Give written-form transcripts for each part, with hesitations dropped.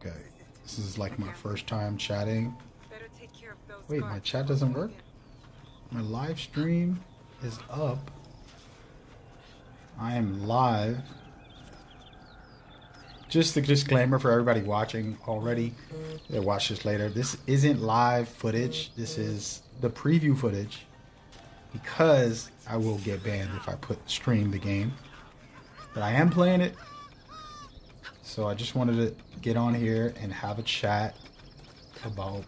Okay. This is like my first time chatting. Wait, my chat doesn't work? My live stream is up. I am live. Just a disclaimer for everybody watching already. They'll watch this later. This isn't live footage. This is the preview footage because I will get banned if I stream the game. But I am playing it. So I just wanted to get on here and have a chat about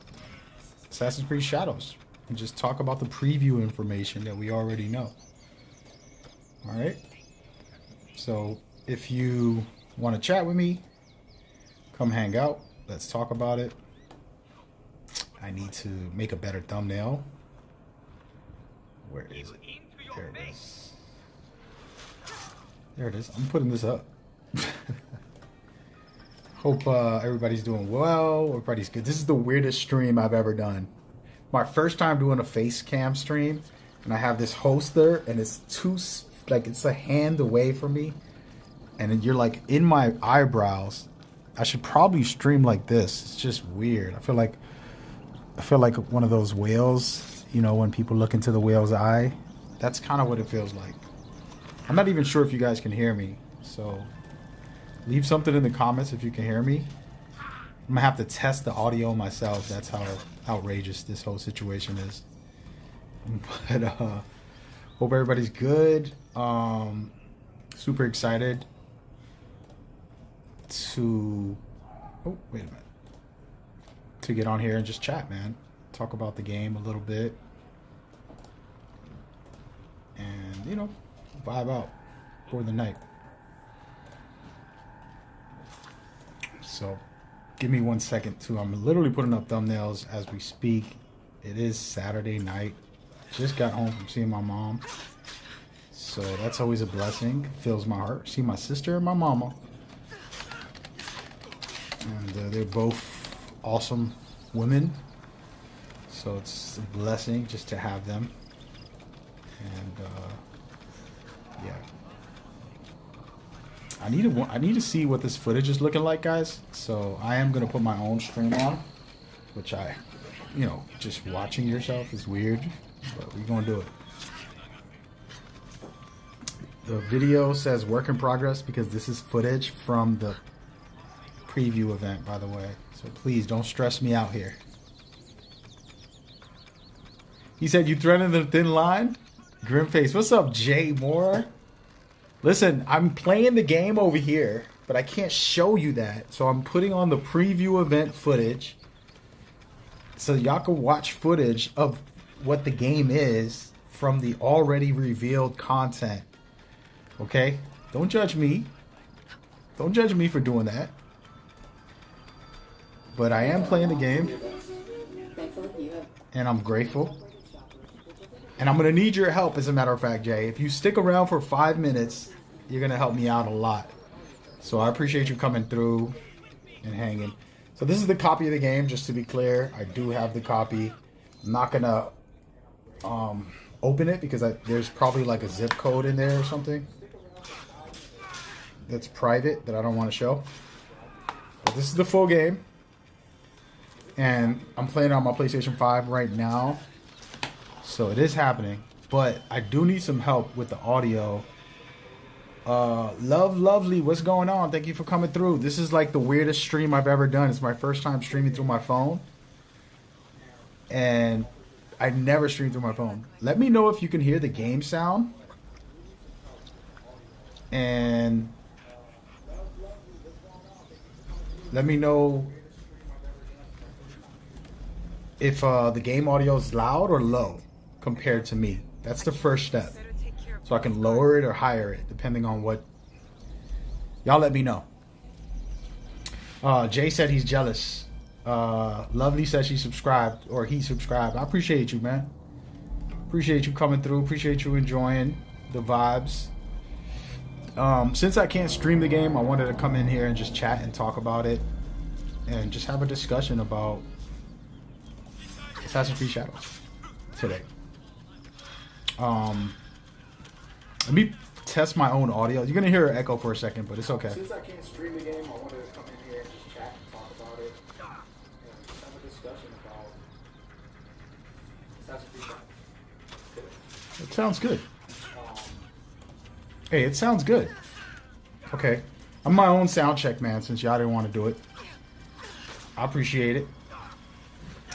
Assassin's Creed Shadows and just talk about the preview information that we already know. Alright? So if you want to chat with me, come hang out. Let's talk about it. I need to make a better thumbnail. Where is it? There it is. There it is. I'm putting this up. Hope everybody's doing well. Everybody's good. This is the weirdest stream I've ever done. My first time doing a face cam stream, and I have this host there, and it's it's a hand away from me, and you're like in my eyebrows. I should probably stream like this. It's just weird. I feel like one of those whales, you know, when people look into the whale's eye. That's kind of what it feels like. I'm not even sure if you guys can hear me, so leave something in the comments if you can hear me. I'm gonna have to test the audio myself. That's how outrageous this whole situation is. But hope everybody's good. Super excited to to get on here and just chat, man. Talk about the game a little bit. And, you know, vibe out for the night. So, give me 1 second, too. I'm literally putting up thumbnails as we speak. It is Saturday night. Just got home from seeing my mom. So, that's always a blessing. Fills my heart. See my sister and my mama. And they're both awesome women. So, it's a blessing just to have them. And, yeah. I need to see what this footage is looking like, guys. So I am gonna put my own stream on, which you know, just watching yourself is weird, but we're gonna do it. The video says work in progress because this is footage from the preview event, by the way. So please don't stress me out here. He said you threading the thin line. Grimface, what's up, Jay Moore? Listen, I'm playing the game over here, but I can't show you that. So I'm putting on the preview event footage so y'all can watch footage of what the game is from the already revealed content. Okay? Don't judge me. Don't judge me for doing that. But I am playing the game. And I'm grateful. And I'm going to need your help, as a matter of fact, Jay. If you stick around for 5 minutes, you're going to help me out a lot. So I appreciate you coming through and hanging. So this is the copy of the game, just to be clear. I do have the copy. I'm not going to open it because there's probably like a zip code in there or something that's private that I don't want to show. But this is the full game. And I'm playing it on my PlayStation 5 right now. So it is happening, but I do need some help with the audio. Lovely, what's going on? Thank you for coming through. This is like the weirdest stream I've ever done. It's my first time streaming through my phone. And I never stream through my phone. Let me know if you can hear the game sound. And let me know if the game audio is loud or low compared to me. That's the first step. So I can lower it or higher it, depending on what. Y'all let me know. Jay said he's jealous. Lovely said she subscribed, or he subscribed. I appreciate you, man. Appreciate you coming through. Appreciate you enjoying the vibes. Since I can't stream the game, I wanted to come in here and just chat and talk about it. And just have a discussion about Assassin's Creed Shadows today. Let me test my own audio. You're gonna hear an echo for a second, but it's okay. Since I can't stream the game, I wanted to come in here and just chat and talk about Let's have a discussion about Assassin's Creed. It sounds good. Hey, it sounds good. Okay. I'm my own sound check man since y'all didn't want to do it. I appreciate it.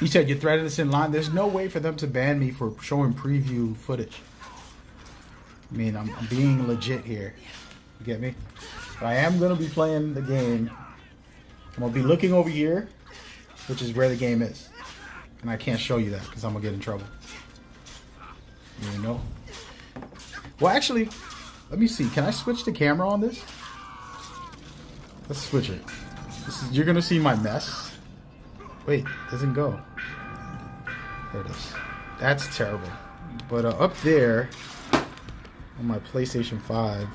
You said you threaded us in line. There's no way for them to ban me for showing preview footage. I mean, I'm being legit here. You get me? But I am going to be playing the game. I'm going to be looking over here, which is where the game is. And I can't show you that because I'm going to get in trouble. You know? Well, actually, let me see. Can I switch the camera on this? Let's switch it. You're going to see my mess. Wait, it doesn't go. There it is. That's terrible. But up there, on my PlayStation 5,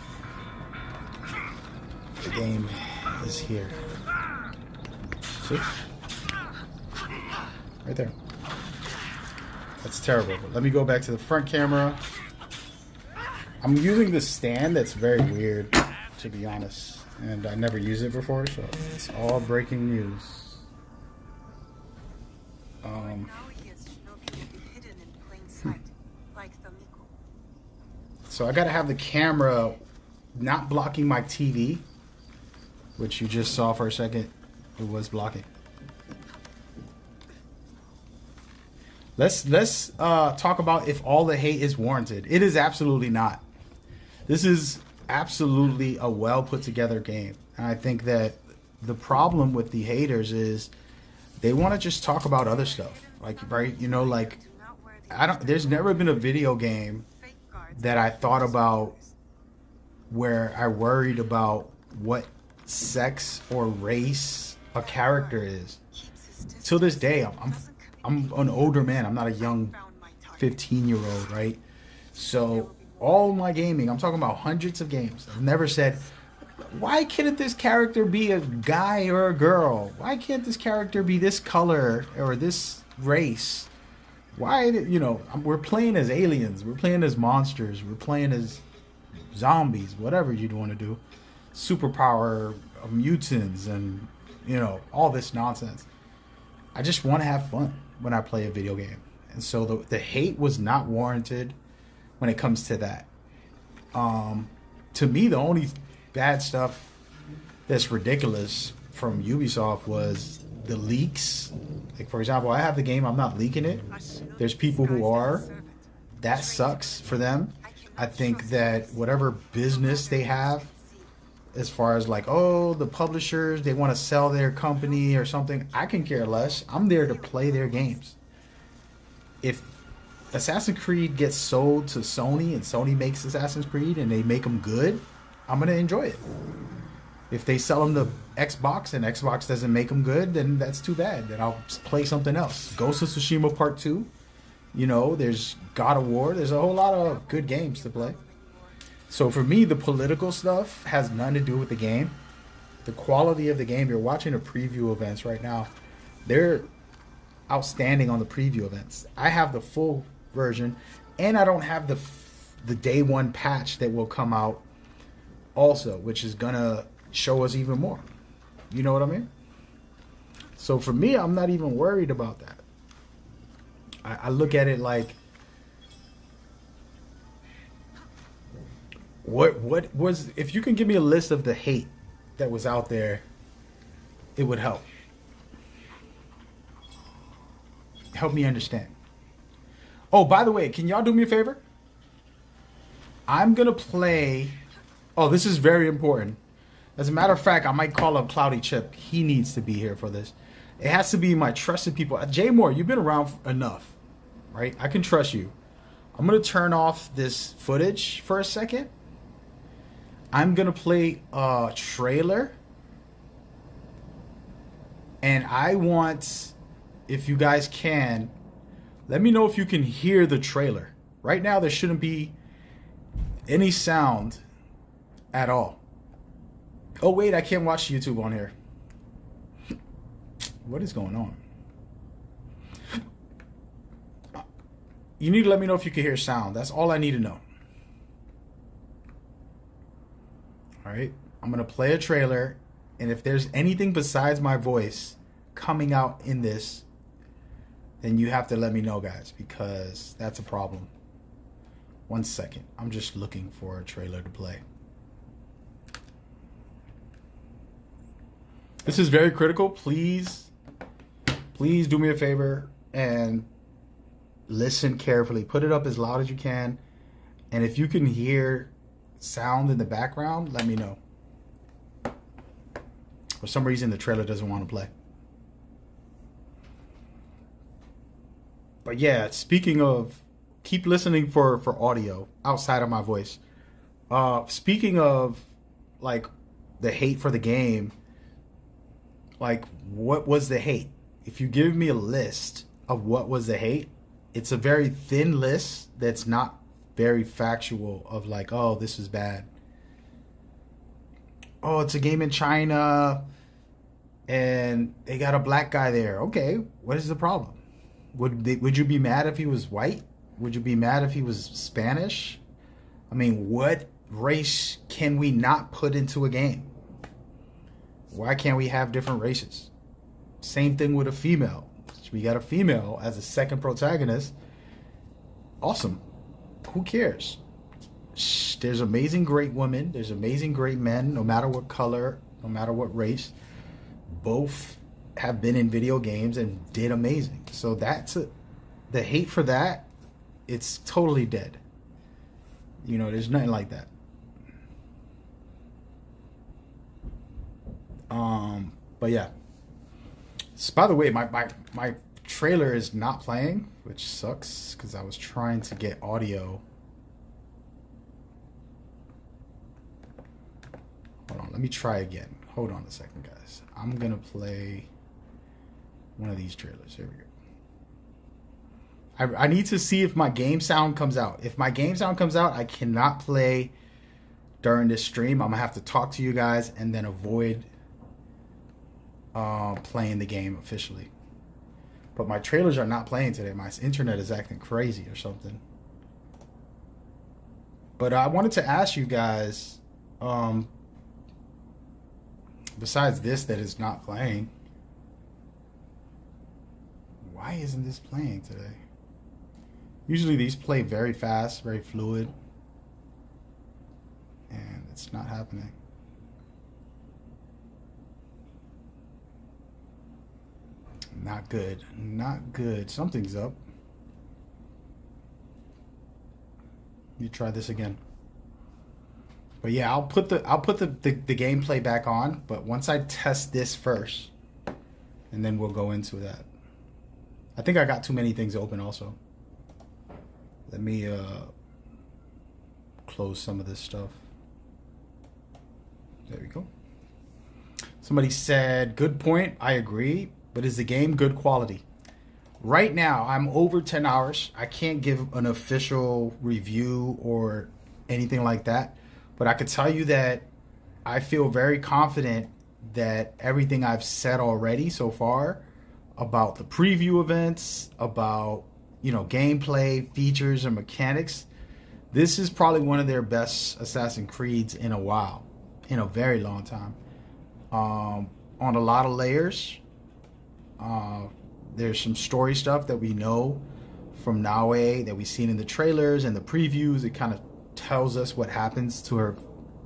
the game is here. See? Right there. That's terrible. But let me go back to the front camera. I'm using this stand that's very weird, to be honest. And I never used it before, so it's all breaking news. So I gotta have the camera not blocking my TV, which you just saw for a second. It was blocking. Let's talk about if all the hate is warranted. It is absolutely not. This is absolutely a well put together game, and I think that the problem with the haters is they want to just talk about other stuff, like, right? You know, like, there's never been a video game that I thought about where I worried about what sex or race a character is. Till this day, I'm an older man. I'm not a young 15-year-old, right? So all my gaming, I'm talking about hundreds of games. I've never said, why can't this character be a guy or a girl? Why can't this character be this color or this race? Why, you know, we're playing as aliens, we're playing as monsters, we're playing as zombies, whatever you'd want to do. Superpower mutants and, you know, all this nonsense. I just want to have fun when I play a video game. And so the hate was not warranted when it comes to that. To me, the only bad stuff that's ridiculous from Ubisoft was the leaks. Like, for example, I have the game, I'm not leaking it. There's people who are. That sucks for them. I think that whatever business they have, as far as like, oh, the publishers, they want to sell their company or something, I can care less. I'm there to play their games. If Assassin's Creed gets sold to Sony and Sony makes Assassin's Creed and they make them good, I'm going to enjoy it. If they sell them to Xbox and Xbox doesn't make them good, then that's too bad. Then I'll play something else. Ghost of Tsushima Part 2. You know, there's God of War. There's a whole lot of good games to play. So for me, the political stuff has nothing to do with the game. The quality of the game, you're watching the preview events right now. They're outstanding on the preview events. I have the full version, and I don't have the day one patch that will come out also, which is going to show us even more. You know what I mean? So for me, I'm not even worried about that. I look at it like, what was, if you can give me a list of the hate that was out there, it would help. Help me understand. Oh, by the way, can y'all do me a favor? I'm going to play... Oh, this is very important. As a matter of fact, I might call up Cloudy Chip. He needs to be here for this. It has to be my trusted people. Jay Moore, you've been around enough, right? I can trust you. I'm going to turn off this footage for a second. I'm going to play a trailer. And I want, if you guys can, let me know if you can hear the trailer. Right now, there shouldn't be any sound at all. Oh, wait, I can't watch YouTube on here. What is going on? You need to let me know if you can hear sound. That's all I need to know. All right. I'm going to play a trailer. And if there's anything besides my voice, coming out in this, then you have to let me know, guys, because that's a problem. 1 second. I'm just looking for a trailer to play. This is very critical. Please do me a favor and listen carefully. Put it up as loud as you can. And if you can hear sound in the background, let me know. For some reason, the trailer doesn't want to play. But yeah, speaking of, keep listening for audio outside of my voice. Speaking of, like, the hate for the game, like, what was the hate? If you give me a list of what was the hate, it's a very thin list that's not very factual of like, oh, this is bad. Oh, it's a game in China and they got a black guy there. Okay, what is the problem? Would you be mad if he was white? Would you be mad if he was Spanish? I mean, what race can we not put into a game? Why can't we have different races? Same thing with a female. We got a female as a second protagonist. Awesome. Who cares? There's amazing great women. There's amazing great men, no matter what color, no matter what race. Both have been in video games and did amazing. So the hate for that, it's totally dead. You know, there's nothing like that. But yeah. So, by the way, my trailer is not playing, which sucks because I was trying to get audio. Hold on, let me try again. Hold on a second, guys. I'm gonna play one of these trailers. Here we go. I need to see if my game sound comes out. If my game sound comes out, I cannot play during this stream. I'm gonna have to talk to you guys and then avoid playing the game officially. But my trailers are not playing today. My internet is acting crazy or something. But I wanted to ask you guys, besides this that is not playing, why isn't this playing today? Usually these play very fast, very fluid, and it's not happening. Not good. Not good. Something's up. You try this again. But yeah, I'll put the gameplay back on, but once I test this first, and then we'll go into that. I think I got too many things open also. Let me close some of this stuff. There we go. Somebody said, good point. I agree. But is the game good quality? Right now, I'm over 10 hours. I can't give an official review or anything like that. But I could tell you that I feel very confident that everything I've said already so far about the preview events, about, you know, gameplay, features, and mechanics, this is probably one of their best Assassin's Creeds in a while, in a very long time. On a lot of layers. There's some story stuff that we know from Naue that we've seen in the trailers and the previews. It kind of tells us what happens to her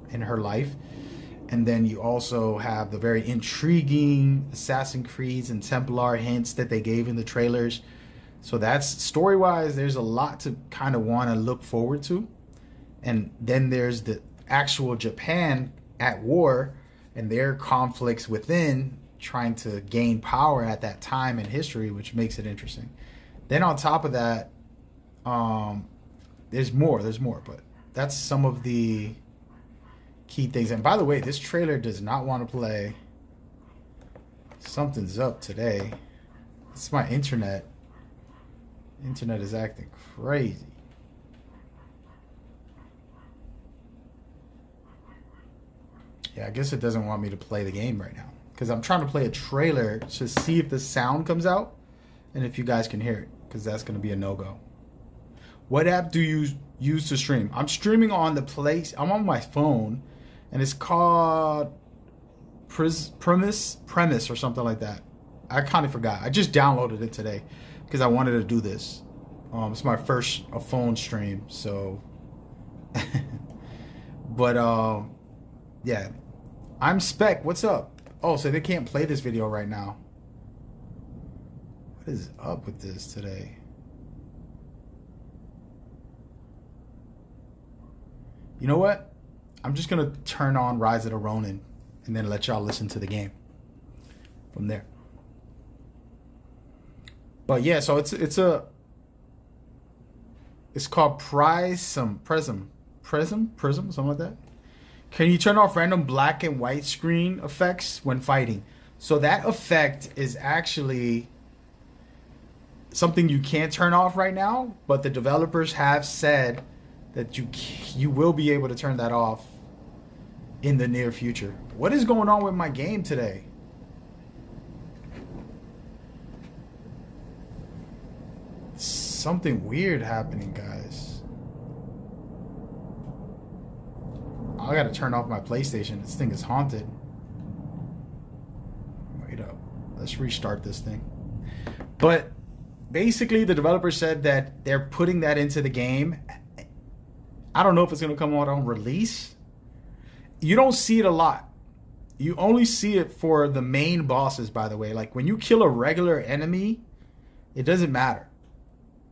in her life. And then you also have the very intriguing Assassin's Creeds and Templar hints that they gave in the trailers. So that's story-wise, there's a lot to kind of want to look forward to. And then there's the actual Japan at war and their conflicts within, trying to gain power at that time in history, which makes it interesting. Then on top of that, there's more, but that's some of the key things. And by the way, this trailer does not want to play. Something's up today. It's my internet. Internet is acting crazy. Yeah, I guess it doesn't want me to play the game right now, because I'm trying to play a trailer to see if the sound comes out and if you guys can hear it, because that's going to be a no-go. What app do you use to stream? I'm streaming on the place. I'm on my phone, and it's called Premise or something like that. I kind of forgot. I just downloaded it today because I wanted to do this. It's my first phone stream, so. But yeah, I'm Spec. What's up? Oh, so they can't play this video right now. What is up with this today? You know what? I'm just gonna turn on Rise of the Ronin and then let y'all listen to the game from there. But yeah, so it's called Prism, something like that. Can you turn off random black and white screen effects when fighting? So that effect is actually something you can't turn off right now, but the developers have said that you will be able to turn that off in the near future. What is going on with my game today? Something weird happening, guys. I gotta turn off my PlayStation. This thing is haunted. Wait up. Let's restart this thing. But basically, the developer said that they're putting that into the game. I don't know if it's gonna come out on release. You don't see it a lot. You only see it for the main bosses, by the way. Like when you kill a regular enemy, it doesn't matter.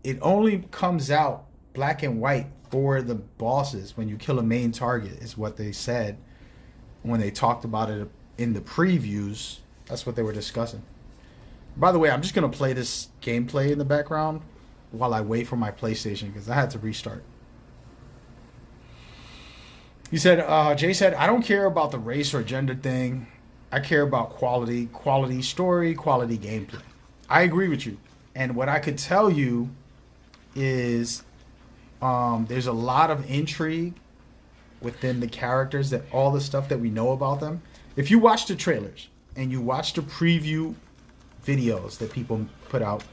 It only comes out black and white for the bosses when you kill a main target, is what they said when they talked about it in the previews. That's what they were discussing. By the way, I'm just going to play this gameplay in the background while I wait for my PlayStation because I had to restart. He said, Jay said, I don't care about the race or gender thing. I care about quality story, quality gameplay. I agree with you. And what I could tell you is there's a lot of intrigue within the characters, that all the stuff that we know about them. If you watch the trailers and you watch the preview videos that people put out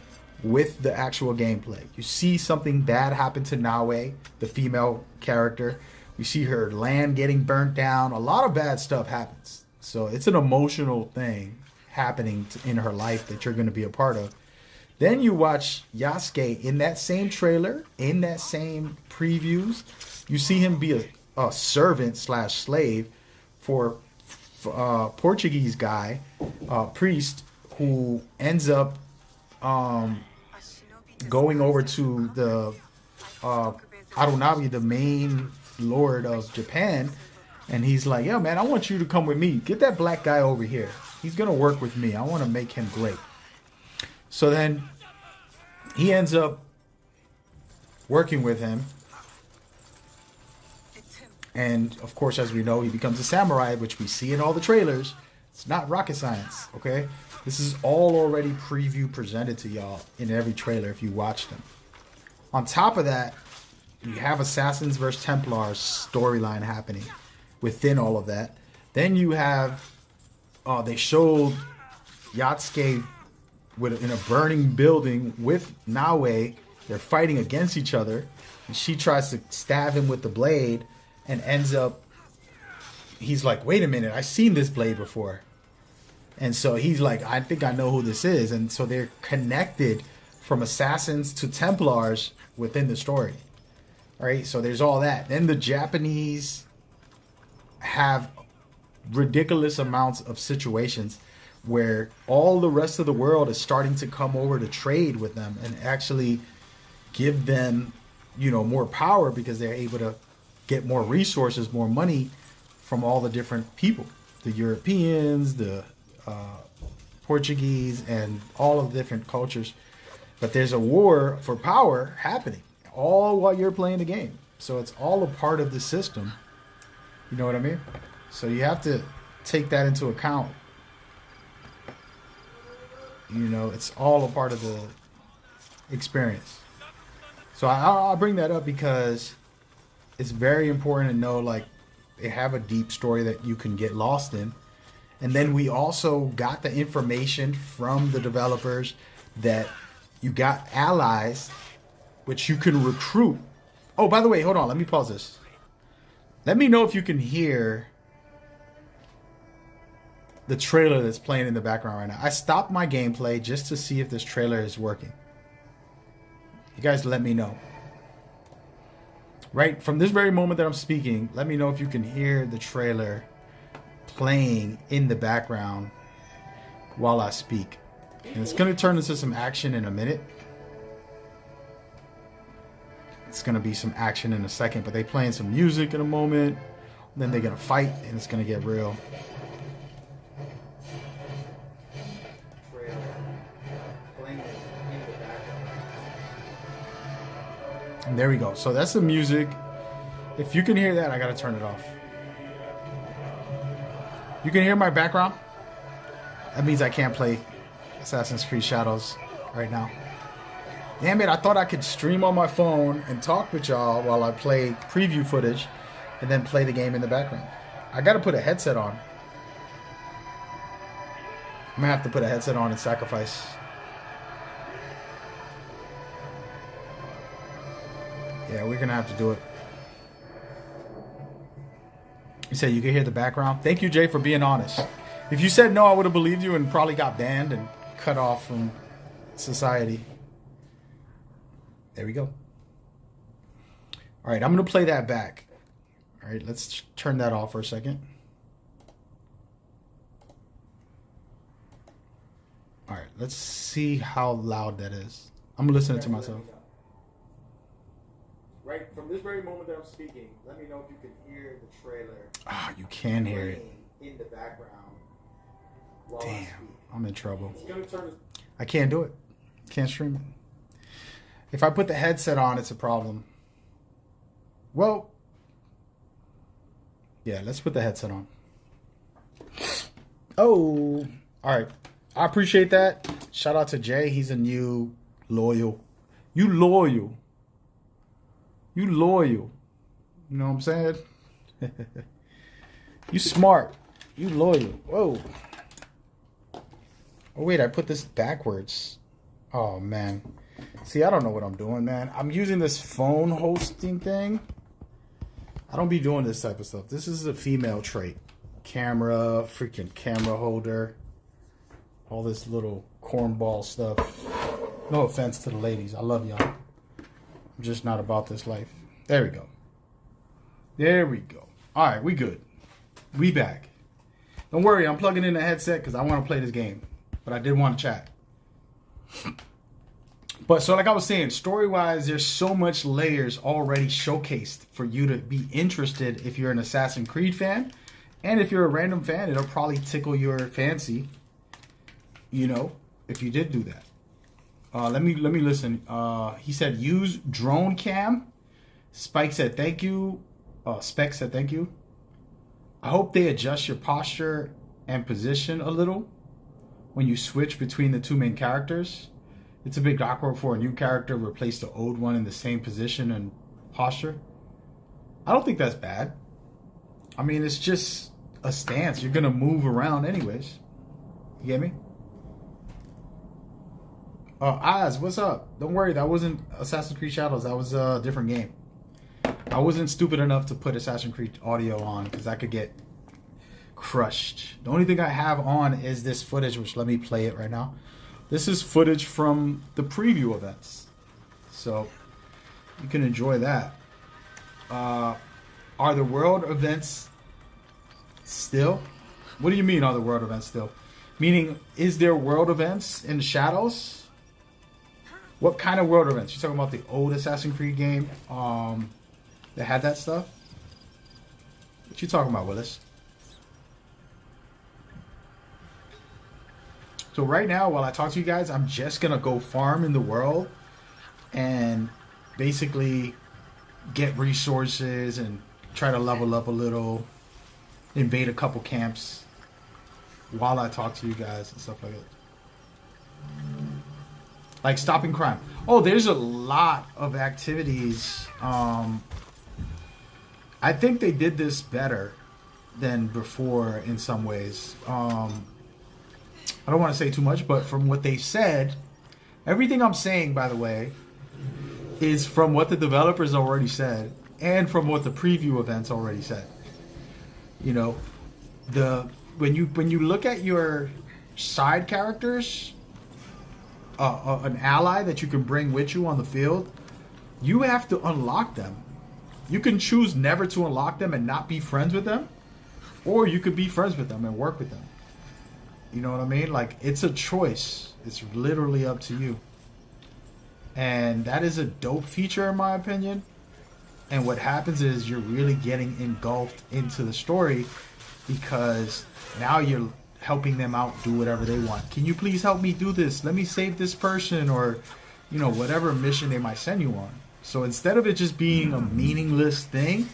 with the actual gameplay, you see something bad happen to Naue, the female character. You see her land getting burnt down. A lot of bad stuff happens. So it's an emotional thing happening in her life that you're going to be a part of. Then you watch Yasuke in that same trailer, in that same previews. You see him be a servant / slave for Portuguese guy, priest, who ends up going over to the Arunabi, the main lord of Japan, and he's like, yo man, I want you to come with me. Get that black guy over here. He's gonna work with me. I want to make him great. So then he ends up working with him. And of course, as we know, he becomes a samurai, which we see in all the trailers. It's not rocket science, okay? This is all already preview presented to y'all in every trailer if you watch them. On top of that, you have Assassins versus Templars storyline happening within all of that. Then you have, they showed Yatsuke in a burning building with Naue. They're fighting against each other, and she tries to stab him with the blade and ends up, he's like, wait a minute, I've seen this blade before. And so he's like, I think I know who this is. And so they're connected from Assassins to Templars within the story. All right, so there's all that. Then the Japanese have ridiculous amounts of situations where all the rest of the world is starting to come over to trade with them and actually give them, more power because they're able to get more resources, more money from all the different people, the Europeans, the Portuguese, and all of the different cultures. But there's a war for power happening all while you're playing the game. So it's all a part of the system. You know what I mean? So you have to take that into account. It's all a part of the experience. So I'll bring that up because it's very important to know, like, they have a deep story that you can get lost in. And then we also got the information from the developers that you got allies which you can recruit. Oh, by the way, hold on. Let me pause this. Let me know if you can hear the trailer that's playing in the background right now. I stopped my gameplay just to see if this trailer is working. You guys let me know. Right from this very moment that I'm speaking, let me know if you can hear the trailer playing in the background while I speak. And it's going to turn into some action in a minute. It's going to be some action in a second, but they playing some music in a moment. Then they're going to fight, and it's going to get real. And there we go. So that's the music. If you can hear that, I got to turn it off. You can hear my background? That means I can't play Assassin's Creed Shadows right now. Damn it, I thought I could stream on my phone and talk with y'all while I play preview footage and then play the game in the background. I gotta put a headset on. I'm gonna have to put a headset on and sacrifice. Yeah, we're gonna have to do it. You said you could hear the background? Thank you, Jay, for being honest. If you said no, I would have believed you and probably got banned and cut off from society. There we go. All right, I'm going to play that back. All right, let's turn that off for a second. All right, let's see how loud that is. I'm listening to myself. Right, from this very moment that I'm speaking, let me know if you can hear the trailer. Ah, you can hear it. In the background. Damn, I'm in trouble. I can't do it. Can't stream it. If I put the headset on, it's a problem. Well, yeah, let's put the headset on. Oh, all right. I appreciate that. Shout out to Jay. He's a new loyal. You loyal. You loyal. You know what I'm saying? You smart. You loyal. Whoa. Oh, wait, I put this backwards. Oh, man. See, I don't know what I'm doing, man. I'm using this phone hosting thing. I don't be doing this type of stuff. This is a female trait. Camera, freaking camera holder. All this little cornball stuff. No offense to the ladies. I love y'all. I'm just not about this life. There we go. There we go. All right, we good. We back. Don't worry, I'm plugging in the headset because I want to play this game. But I did want to chat. But so like I was saying, story-wise, there's so much layers already showcased for you to be interested if you're an Assassin's Creed fan. And if you're a random fan, it'll probably tickle your fancy, you know, if you did do that. Let me listen. He said use drone cam. Spike said thank you. Spec said thank you. I hope they adjust your posture and position a little when you switch between the two main characters. It's a bit awkward for a new character to replace the old one in the same position and posture. I don't think that's bad. I mean, it's just a stance. You're going to move around anyways. You get me? Oz, what's up? Don't worry, that wasn't Assassin's Creed Shadows. That was a different game. I wasn't stupid enough to put Assassin's Creed audio on because I could get crushed. The only thing I have on is this footage, which let me play it right now. This is footage from the preview events. So you can enjoy that. Are the world events still? What do you mean are the world events still? Meaning, is there world events in the Shadows? What kind of world events? You're talking about the old Assassin's Creed game that had that stuff? What you talking about, Willis? So right now, while I talk to you guys, I'm just going to go farm in the world and basically get resources and try to level up a little, invade a couple camps while I talk to you guys and stuff like that. Like stopping crime. Oh, there's a lot of activities. I think they did this better than before in some ways. I don't want to say too much, but from what they said, everything I'm saying, by the way, is from what the developers already said and from what the preview events already said. You know, the when you look at your side characters, an ally that you can bring with you on the field, you have to unlock them. You can choose never to unlock them and not be friends with them, or you could be friends with them and work with them. You know what I mean? Like, it's a choice. It's literally up to you. And that is a dope feature in my opinion. And what happens is you're really getting engulfed into the story, because now you're helping them out do whatever they want. Can you please help me do this? Let me save this person, or, you know, whatever mission they might send you on. So instead of it just being a meaningless thing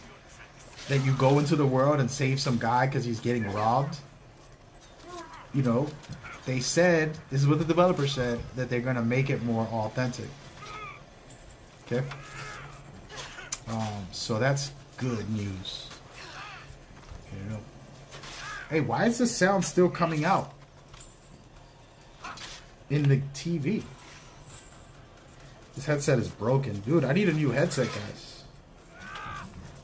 that you go into the world and save some guy because he's getting robbed, you know, they said, this is what the developer said, that they're going to make it more authentic. Okay? So that's good news. You know. Hey, why is the sound still coming out in the TV? This headset is broken. Dude, I need a new headset, guys.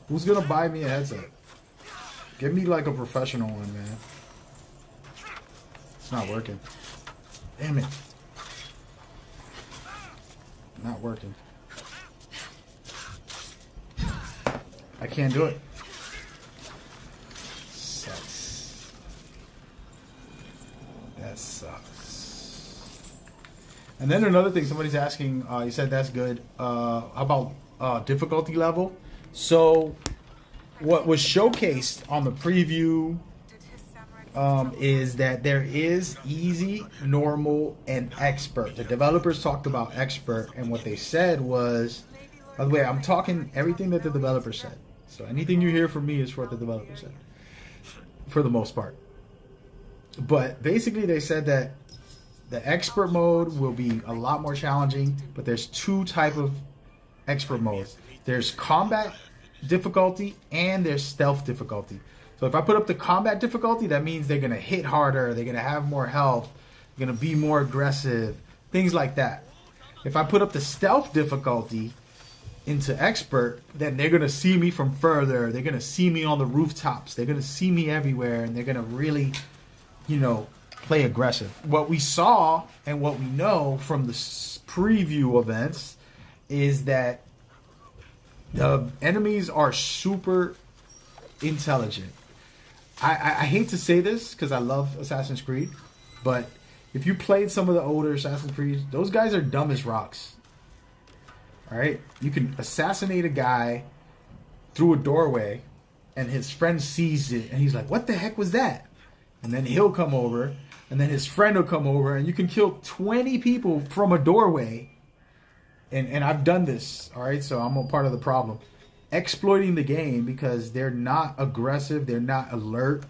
Who's going to buy me a headset? Give me like a professional one, man. It's not working. Damn it. Not working. I can't do it. Sucks. That sucks. And then another thing, somebody's asking, you said that's good. How about difficulty level? So what was showcased on the preview is that there is easy, normal, and expert. The developers talked about expert, and what they said was, by the way, I'm talking everything that the developer said. So anything you hear from me is what the developer said, for the most part. But basically they said that the expert mode will be a lot more challenging, but there's two type of expert modes. There's combat difficulty and there's stealth difficulty. So if I put up the combat difficulty, that means they're going to hit harder, they're going to have more health, they're going to be more aggressive, things like that. If I put up the stealth difficulty into expert, then they're going to see me from further, they're going to see me on the rooftops, they're going to see me everywhere, and they're going to really, you know, play aggressive. What we saw and what we know from the preview events is that the enemies are super intelligent. I hate to say this because I love Assassin's Creed, but if you played some of the older Assassin's Creed, those guys are dumb as rocks. Alright? You can assassinate a guy through a doorway, and his friend sees it, and he's like, what the heck was that? And then he'll come over, and then his friend will come over, and you can kill 20 people from a doorway. And I've done this, alright? So I'm a part of the problem. Exploiting the game because they're not aggressive, they're not alert,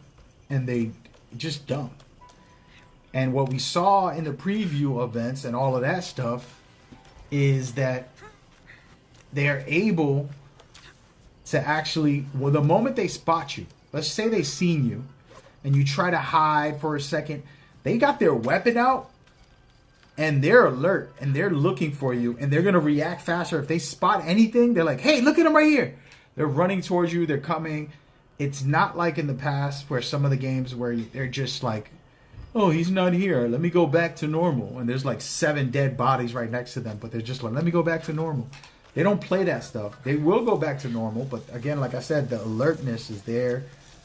and they just dumb. And what we saw in the preview events and all of that stuff is that they're able to actually, well, the moment they spot you, let's say they seen you, and you try to hide for a second, they got their weapon out, and they're alert, and they're looking for you, and they're going to react faster. If they spot anything, they're like, hey, look at them right here. They're running towards you. They're coming. It's not like in the past where some of the games where they're just like, oh, he's not here. Let me go back to normal. And there's like 7 dead bodies right next to them, but they're just like, let me go back to normal. They don't play that stuff. They will go back to normal, but again, like I said, the alertness is there,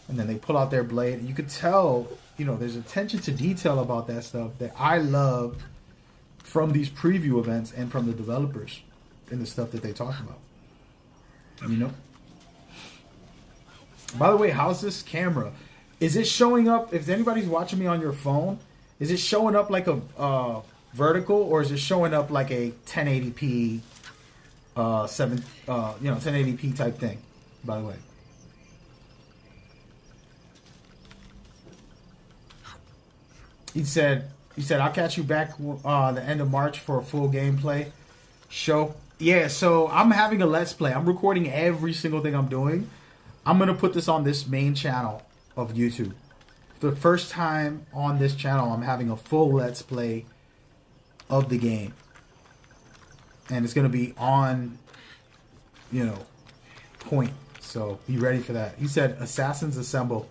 and then they pull out their blade. You could tell, you know, there's attention to detail about that stuff that I love from these preview events and from the developers and the stuff that they talk about. You know? By the way, how's this camera? Is it showing up, if anybody's watching me on your phone, is it showing up like a vertical, or is it showing up like a 1080p 1080p type thing, by the way? He said, I'll catch you back the end of March for a full gameplay show. Yeah, so I'm having a Let's Play. I'm recording every single thing I'm doing. I'm going to put this on this main channel of YouTube. The first time on this channel, I'm having a full Let's Play of the game. And it's going to be on, you know, point. So be ready for that. He said, Assassins Assemble.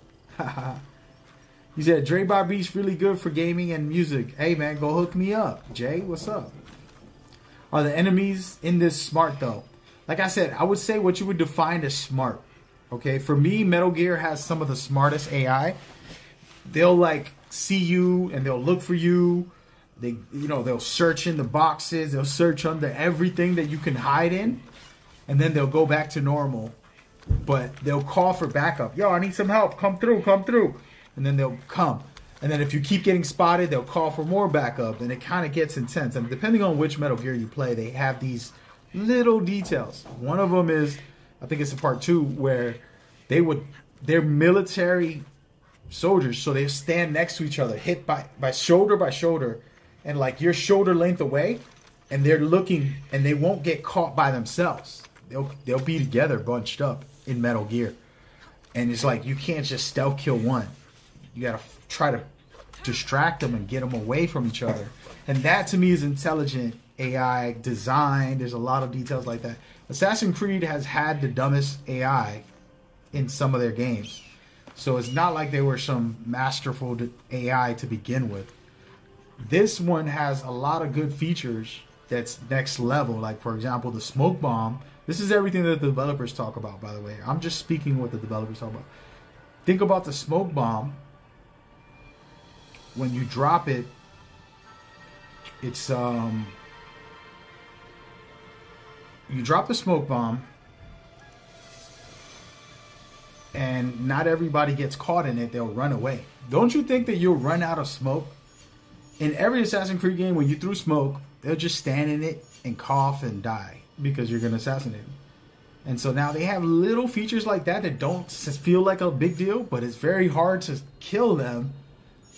He said, Dre by Beats really good for gaming and music. Hey, man, go hook me up. Jay, what's up? Are the enemies in this smart, though? Like I said, I would say what you would define as smart. Okay, for me, Metal Gear has some of the smartest AI. They'll, like, see you and they'll look for you. They'll search in the boxes. They'll search under everything that you can hide in. And then they'll go back to normal. But they'll call for backup. Yo, I need some help. Come through, come through. And then they'll come. And then if you keep getting spotted, they'll call for more backup. And it kind of gets intense. And depending on which Metal Gear you play, they have these little details. One of them is, I think it's in part 2, where they're military soldiers. So they stand next to each other, hit by shoulder. And like you're shoulder length away. And they're looking, and they won't get caught by themselves. They'll be together, bunched up in Metal Gear. And it's like, you can't just stealth kill one. You got to try to distract them and get them away from each other. And that, to me, is intelligent AI design. There's a lot of details like that. Assassin's Creed has had the dumbest AI in some of their games. So it's not like they were some masterful AI to begin with. This one has a lot of good features that's next level. Like, for example, the smoke bomb. This is everything that the developers talk about, by the way. I'm just speaking what the developers talk about. Think about the smoke bomb. When you drop it, it's you drop the smoke bomb, and not everybody gets caught in it. They'll run away. Don't you think that you'll run out of smoke? In every Assassin's Creed game, when you threw smoke, they'll just stand in it and cough and die because you're going to assassinate them. And so now they have little features like that don't feel like a big deal, but it's very hard to kill them.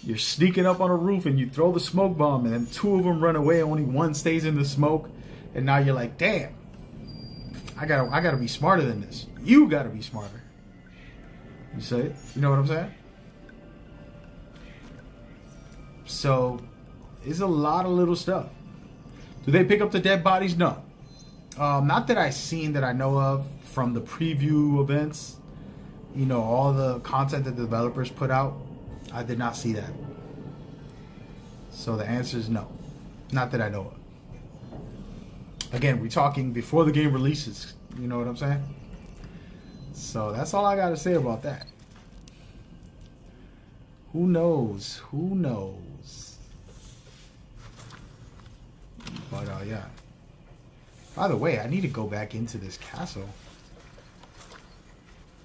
You're sneaking up on a roof and you throw the smoke bomb, and then 2 of them run away. Only 1 stays in the smoke. And now you're like, damn, I gotta be smarter than this. You gotta be smarter. You say it? You know what I'm saying? So it's a lot of little stuff. Do they pick up the dead bodies? No. Not that I've seen that I know of from the preview events. You know, all the content that the developers put out. I did not see that. So the answer is no. Not that I know of. Again, we're talking before the game releases. You know what I'm saying? So that's all I got to say about that. Who knows? Who knows? But yeah. By the way, I need to go back into this castle.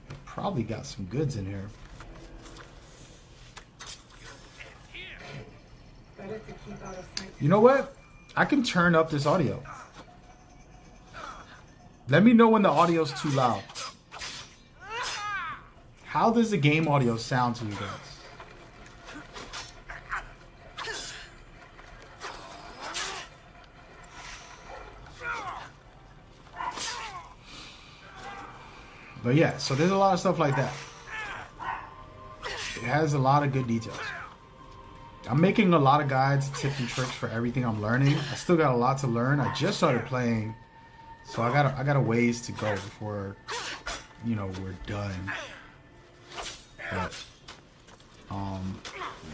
I probably got some goods in here. You know what? I can turn up this audio. Let me know when the audio's too loud. How does the game audio sound to you guys? But yeah, so there's a lot of stuff like that. It has a lot of good details. I'm making a lot of guides, tips, and tricks for everything I'm learning. I still got a lot to learn. I just started playing, so I got a ways to go before, you know, we're done. But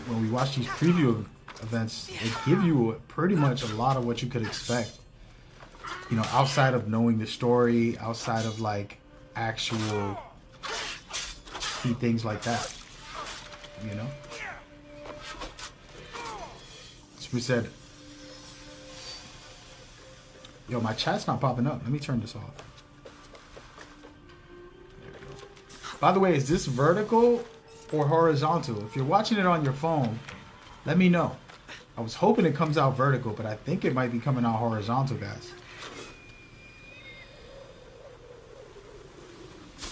when we watch these preview events, they give you pretty much a lot of what you could expect. You know, outside of knowing the story, outside of like actual key things like that. You know. We said, yo, my chat's not popping up. Let me turn this off. There we go. By the way, is this vertical or horizontal? If you're watching it on your phone, let me know. I was hoping it comes out vertical, but I think it might be coming out horizontal, guys.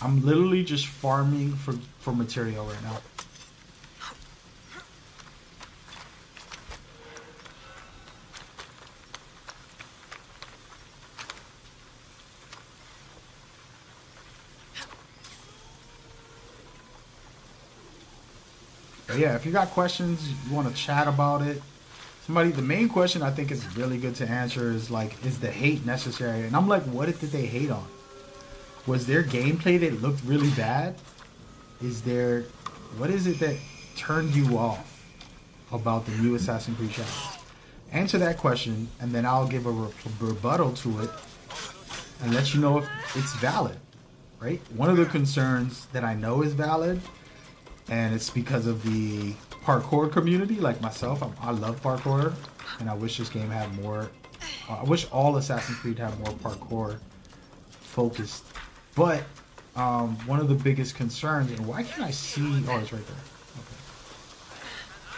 I'm literally just farming for material right now. But yeah, if you got questions, you want to chat about it. The main question I think is really good to answer is like, is the hate necessary? And I'm like, what did they hate on? Was there gameplay that looked really bad? What is it that turned you off about the new Assassin's Creed Shadows? Answer that question, and then I'll give a rebuttal to it and let you know if it's valid, right? One of the concerns that I know is valid, and it's because of the parkour community, like myself. I love parkour, and I wish this game had more. I wish all Assassin's Creed had more parkour focused. But one of the biggest concerns, and why can't I see? Oh, it's right there. Okay.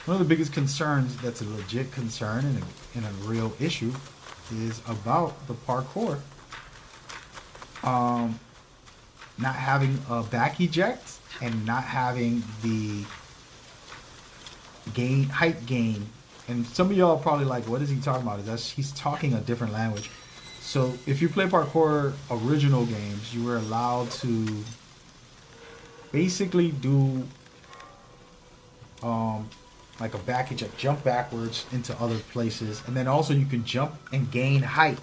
One of the biggest concerns that's a legit concern and a real issue is about the parkour. Not having a back eject and not having the height gain. And some of y'all are probably like, what is he talking about? He's talking a different language. So if you play parkour original games, you were allowed to basically do like a back eject, jump backwards into other places, and then also you can jump and gain height.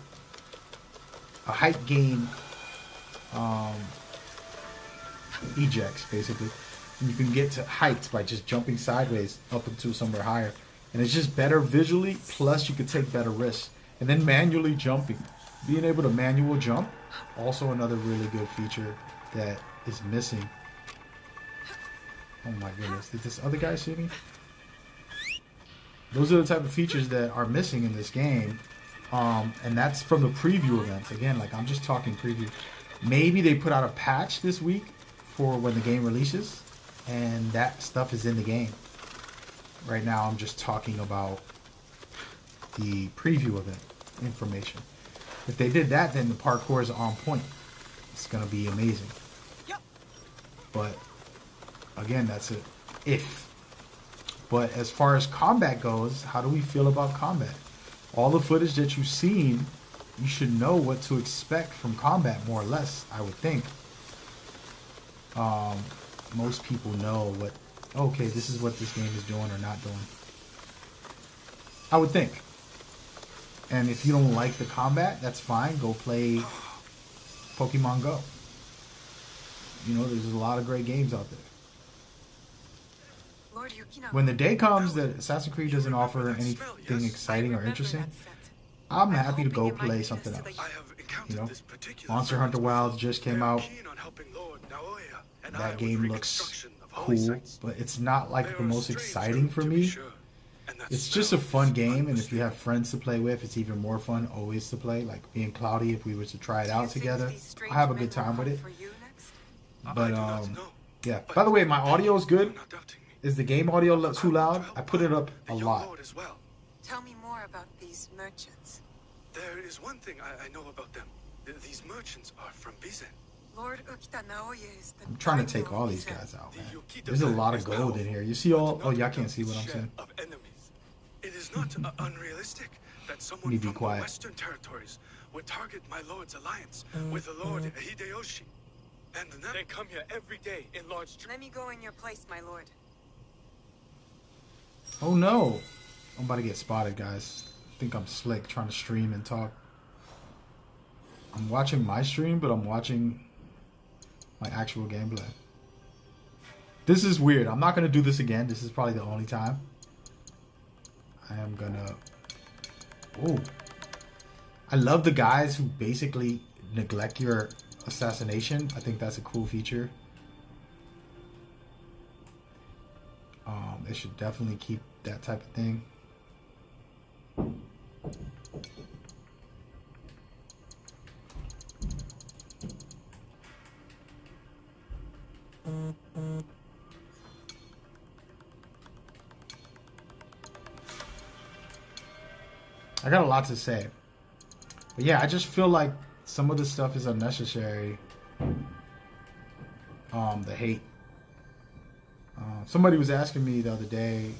A height gain ejects basically. And you can get to heights by just jumping sideways up into somewhere higher. And it's just better visually, plus you could take better risks. And then manually jumping. Being able to manual jump, also another really good feature that is missing. Oh my goodness, did this other guy see me? Those are the type of features that are missing in this game. And that's from the preview events. Again, like I'm just talking preview. Maybe they put out a patch this week for when the game releases, and that stuff is in the game. Right now I'm just talking about the preview event information. If they did that, then the parkour is on point. It's going to be amazing. But again, that's it. If. But as far as combat goes, how do we feel about combat? All the footage that you've seen, you should know what to expect from combat, more or less, I would think. Most people know what, okay, this is what this game is doing or not doing. I would think. And if you don't like the combat, that's fine. Go play Pokemon Go. You know, there's a lot of great games out there. When the day comes that Assassin's Creed doesn't offer anything exciting or interesting, I'm happy to go play something else. You know, Monster Hunter Wilds just came out. That game looks cool, but it's not like the most exciting for me. It's just a fun game, and if you have friends to play with, it's even more fun always to play. Like being Cloudy, if we were to try it out together, I have a good time with it. But yeah. By the way, my audio is good. Is the game audio too loud? I put it up a lot. Tell me more about these merchants. There is one thing I know about them. These merchants are from Bizen. Lord Ukita Naoye is the I'm trying to take all these guys out, man. There's a lot of gold in here. You see all? Oh, y'all can't see what I'm saying. It is not unrealistic that someone from the Western territories would target my lord's alliance with the Lord Hideyoshi. And they come here every day in large. Let me go in your place, my lord. Oh no! I'm about to get spotted, guys. I think I'm slick trying to stream and talk. I'm watching my stream, but I'm watching my actual gameplay. This is weird. I'm not going to do this again. This is probably the only time. I am going to... Oh. I love the guys who basically neglect your assassination. I think that's a cool feature. They should definitely keep that type of thing. I got a lot to say. But yeah, I just feel like some of the stuff is unnecessary. The hate. Somebody was asking me the other day,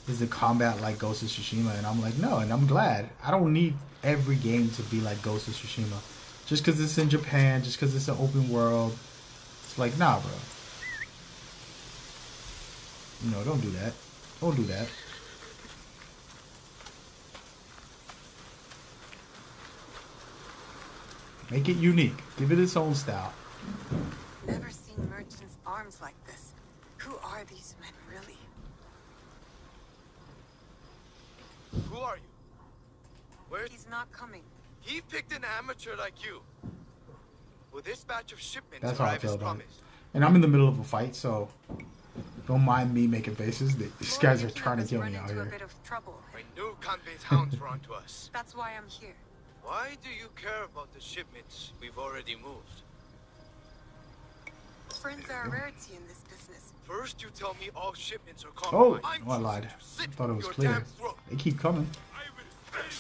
is the combat like Ghost of Tsushima? And I'm like, no, and I'm glad. I don't need every game to be like Ghost of Tsushima. Just because it's in Japan, just because it's an open world. It's like, nah, bro. No, don't do that. Don't do that. Make it unique. Give it its own style. Never seen merchants' arms like this. Who are these men, really? Who are you? Where? He's not coming. He picked an amateur like you. Will this batch of shipments That's how I arrive feel as about it. promised? And I'm in the middle of a fight, so don't mind me making faces. These Lord guys are Yukina trying to has kill run me out into a here. bit of trouble. I knew Kanbei's hounds were onto us. That's why I'm here. Why do you care about the shipments we've already moved? Friends are a rarity in this business. First you tell me all shipments are Oh, compromised. no, I lied. To I slit thought it was your clear. damn throat. They keep coming. I will slay your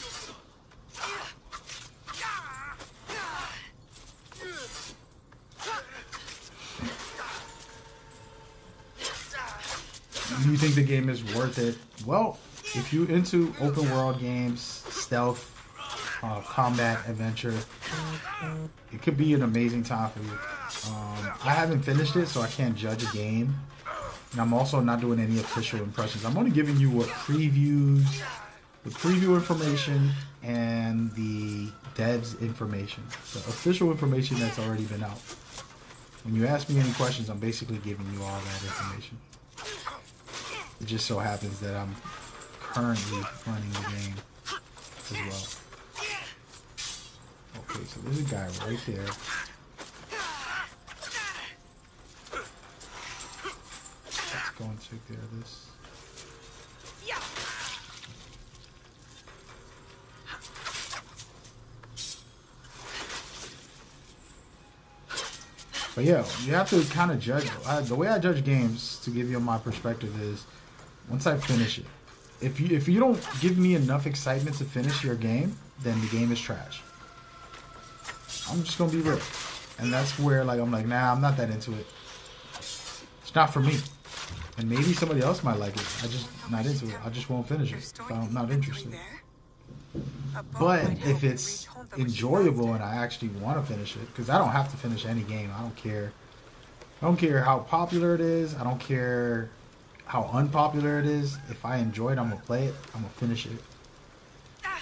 Do you think the game is worth it? Well, if you're into open world games, stealth, combat, adventure, it could be an amazing time for you. I haven't finished it, so I can't judge a game. And I'm also not doing any official impressions. I'm only giving you what previews, the preview information, and the devs information. The official information that's already been out. When you ask me any questions, I'm basically giving you all that information. It just so happens that I'm currently running the game as well. Okay, so there's a guy right there. Let's go and take care of this. But yeah, you have to kind of judge. The way I judge games, to give you my perspective, is once I finish it. If you don't give me enough excitement to finish your game, then the game is trash. I'm just gonna be real, and that's where I'm like, nah, I'm not that into it. It's not for me. And maybe somebody else might like it. I just not into it. I just won't finish it if I'm not interested. But if it's enjoyable and I actually want to finish it, because I don't have to finish any game. I don't care. I don't care how popular it is. I don't care how unpopular it is. If I enjoy it, I'm going to play it. I'm going to finish it.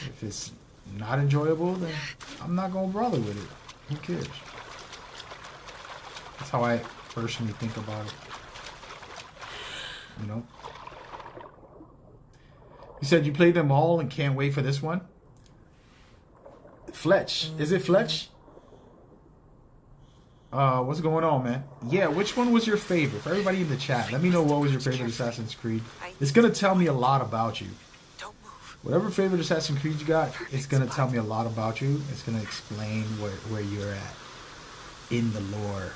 If it's not enjoyable, then I'm not going to bother with it. Who cares? That's how I personally think about it. You know? You said you played them all and can't wait for this one? Fletch. Is it Fletch? What's going on, man? Yeah, which one was your favorite? For everybody in the chat, let me know what was your favorite Assassin's Creed. It's going to tell me a lot about you. Whatever favorite Assassin's Creed you got, it's going to tell me a lot about you. It's going to explain where you're at in the lore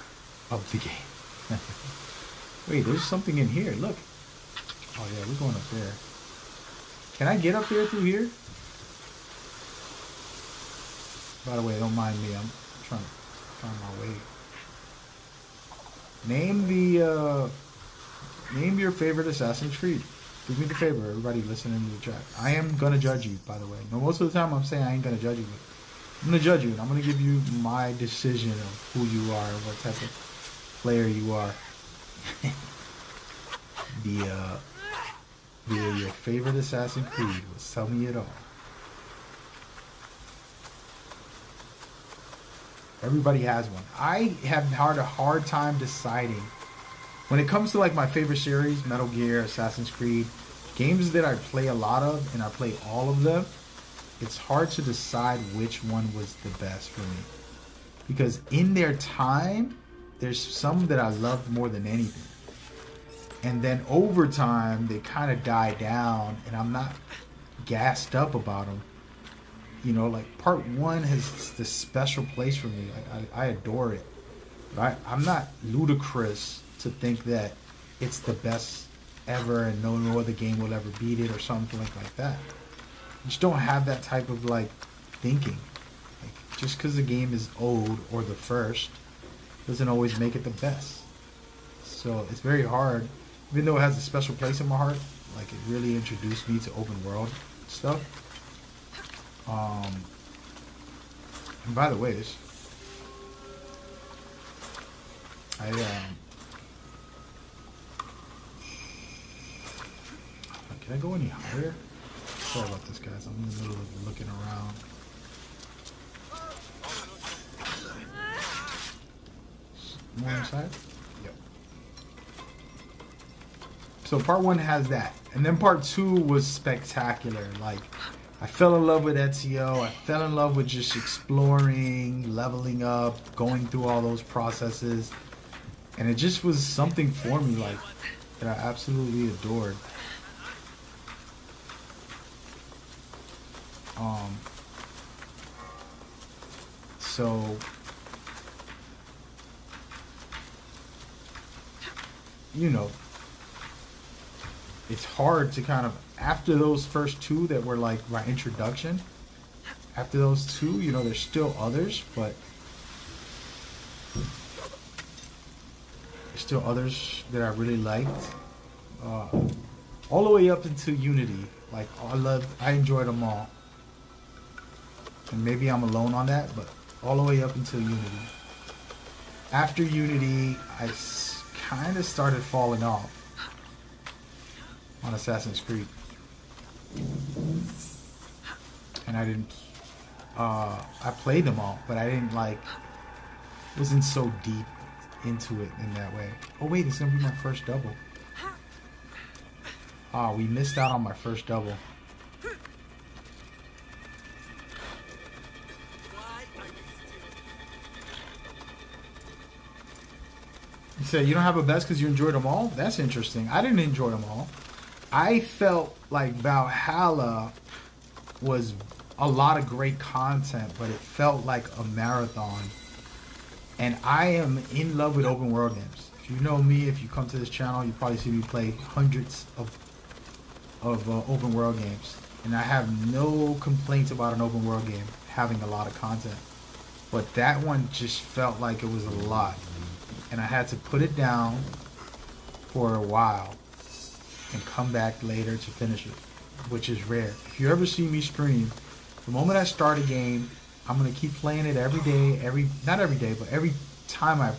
of the game. Wait, there's something in here. Look. Oh, yeah, we're going up there. Can I get up there through here? By the way, don't mind me. I'm trying to find my way. Name your favorite Assassin's Creed. Do me the favor, everybody listening to the chat. I am gonna judge you, by the way. No, most of the time I'm saying I ain't gonna judge you, but I'm gonna judge you, and I'm gonna give you my decision of who you are, and what type of player you are. Your favorite Assassin's Creed. Tell me it all. Everybody has one. I have had a hard time deciding. When it comes to my favorite series, Metal Gear, Assassin's Creed, games that I play a lot of, and I play all of them, it's hard to decide which one was the best for me. Because in their time, there's some that I loved more than anything. And then over time, they kind of die down, and I'm not gassed up about them. You know, part 1 has this special place for me. I adore it. But I'm not ludicrous to think that it's the best ever and no other game will ever beat it or something like that. I just don't have that type of thinking. Just because the game is old or the first doesn't always make it the best. So it's very hard, even though it has a special place in my heart. It really introduced me to open world stuff. And by the way, can I go any higher? Sorry about this, guys. I'm in the middle of looking around. More inside? Yep. So part 1 has that. And then part 2 was spectacular. I fell in love with Ezio. I fell in love with just exploring, leveling up, going through all those processes. And it just was something for me, like, that I absolutely adored. So, you know, it's hard to kind of, after those first two that were like my introduction, after those two, you know, there's still others, but there's still others that I really liked. All the way up into Unity. Like, I enjoyed them all. And maybe I'm alone on that, but all the way up until Unity. After Unity, I kind of started falling off on Assassinscreed. And I didn't, I played them all, but I didn't wasn't so deep into it in that way. Oh wait, it's gonna be my first double. We missed out on my first double. You said you don't have a best because you enjoyed them all? That's interesting. I didn't enjoy them all. I felt like Valhalla was a lot of great content, but it felt like a marathon. And I am in love with open world games. If you know me, if you come to this channel, you probably see me play hundreds of open world games. And I have no complaints about an open world game having a lot of content. But that one just felt like it was a lot. And I had to put it down for a while and come back later to finish it, which is rare. If you ever see me stream, the moment I start a game, I'm going to keep playing it every day, not every day, but every time I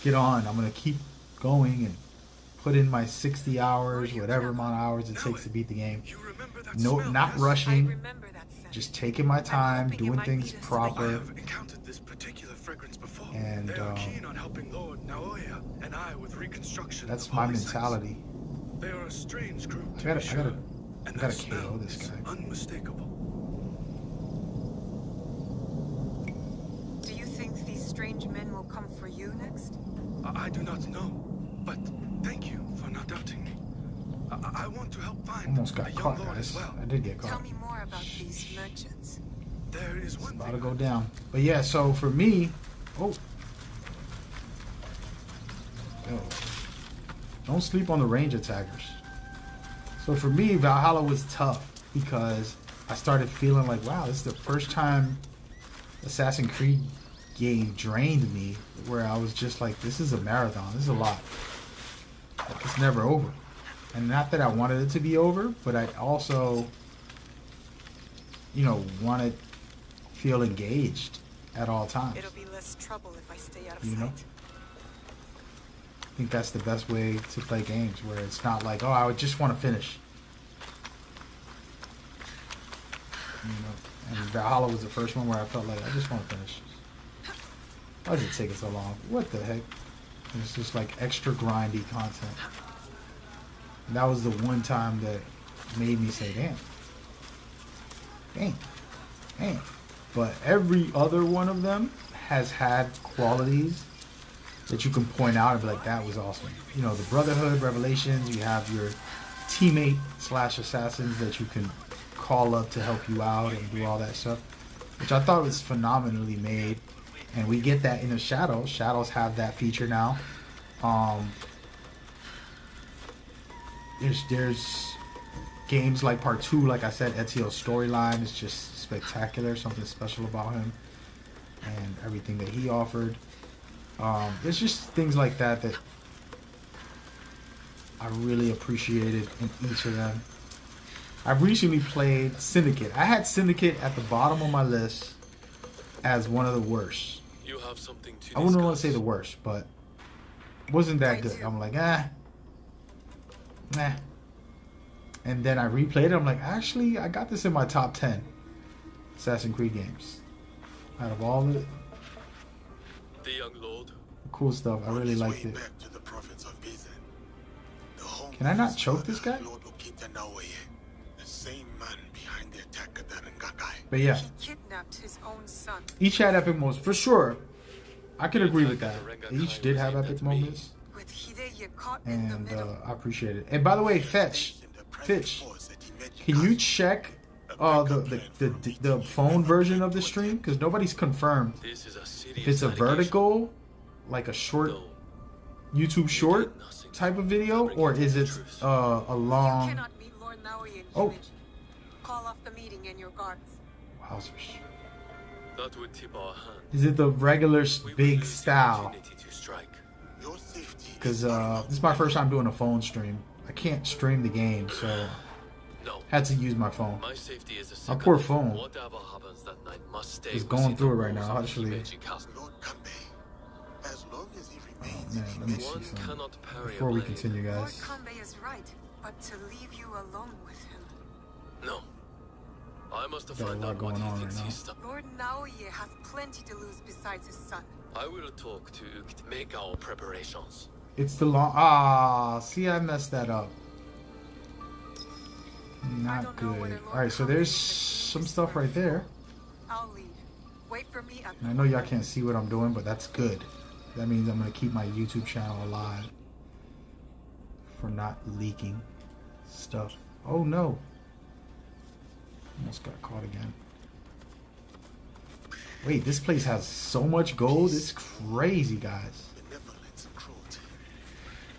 get on, I'm going to keep going and put in my 60 hours, whatever amount of hours it takes to beat the game. No, not rushing, just taking my time, doing things proper. And that's my mentality. They are a strange group. I gotta KO this guy. Unmistakable. Do you think these strange men will come for you next? I do not know, but thank you for not doubting me. I want to help find Almost got a young caught, lord guys. as well. I did get caught. Tell me more about these merchants. There is one About thing to go down. But yeah, so for me, don't sleep on the range attackers. So for me, Valhalla was tough because I started feeling like, wow, this is the first time Assassin's Creed game drained me, where I was just like, this is a marathon. This is a lot. Like, it's never over. And not that I wanted it to be over, but I also, you know, wanted to feel engaged at all times. It'll be less trouble if I stay out of You know? sight. I think that's the best way to play games, where it's not like, oh, I would just want to finish. You know, and Valhalla was the first one where I felt like I just want to finish. Why did it take it so long? What the heck? It's just like extra grindy content. And that was the one time that made me say, damn. But every other one of them has had qualities that you can point out and be like, that was awesome. You know, the Brotherhood, Revelations, you have your teammate / assassins that you can call up to help you out and do all that stuff, which I thought was phenomenally made. And we get that in the Shadows. Shadows have that feature now. There's games like Part 2, like I said, Ezio's storyline is just spectacular, something special about him and everything that he offered. There's just things like that that I really appreciated in each of them. I've recently played Syndicate. I had Syndicate at the bottom of my list as one of the worst. You have something to I wouldn't want to say the worst, but it wasn't that good. I'm like, nah. And then I replayed it. I'm like, actually, I got this in my top 10 Assassin's Creed games. Out of all the young lord. cool stuff, I really liked it. Can I not choke this guy? The same man behind the attack at But yeah, He kidnapped his own son. each had epic moments for sure. I could agree with that. Each did have epic moments, With Hideye caught in the and middle. I appreciate it. And by the way, Fitch, can you check the phone version of the stream? Because nobody's confirmed if it's a vertical, like a short YouTube short type of video, or is it a You long? cannot meet Lord Naui in Oh. Himeji. Call off the meeting and your guards. Wowzers. That would tip our hand. Is it the regular big style? Opportunity to strike. Because this is my first time doing a phone stream. I can't stream the game, so No. had to use my phone. My safety is a My second. poor phone Whatever happens that night must stay. is going within through the it right walls now, of actually. Himeji Castle. Man, let me see One something cannot parry before a we blade. continue, Lord guys. Kanbei is right, but to leave you alone with him. No. I must Got a find lot out what going he on thinks right he's done. Lord Naoye has plenty to lose besides his son. I will talk to Ukt. Make our preparations. It's the long. See, I messed that up. Not good. All right, so there's some stuff right there. I'll lead. Wait for me at And I know y'all can't see what I'm doing, but that's good. That means I'm gonna keep my YouTube channel alive for not leaking stuff. Oh no! Almost got caught again. Wait, this place has so much gold. It's crazy, guys.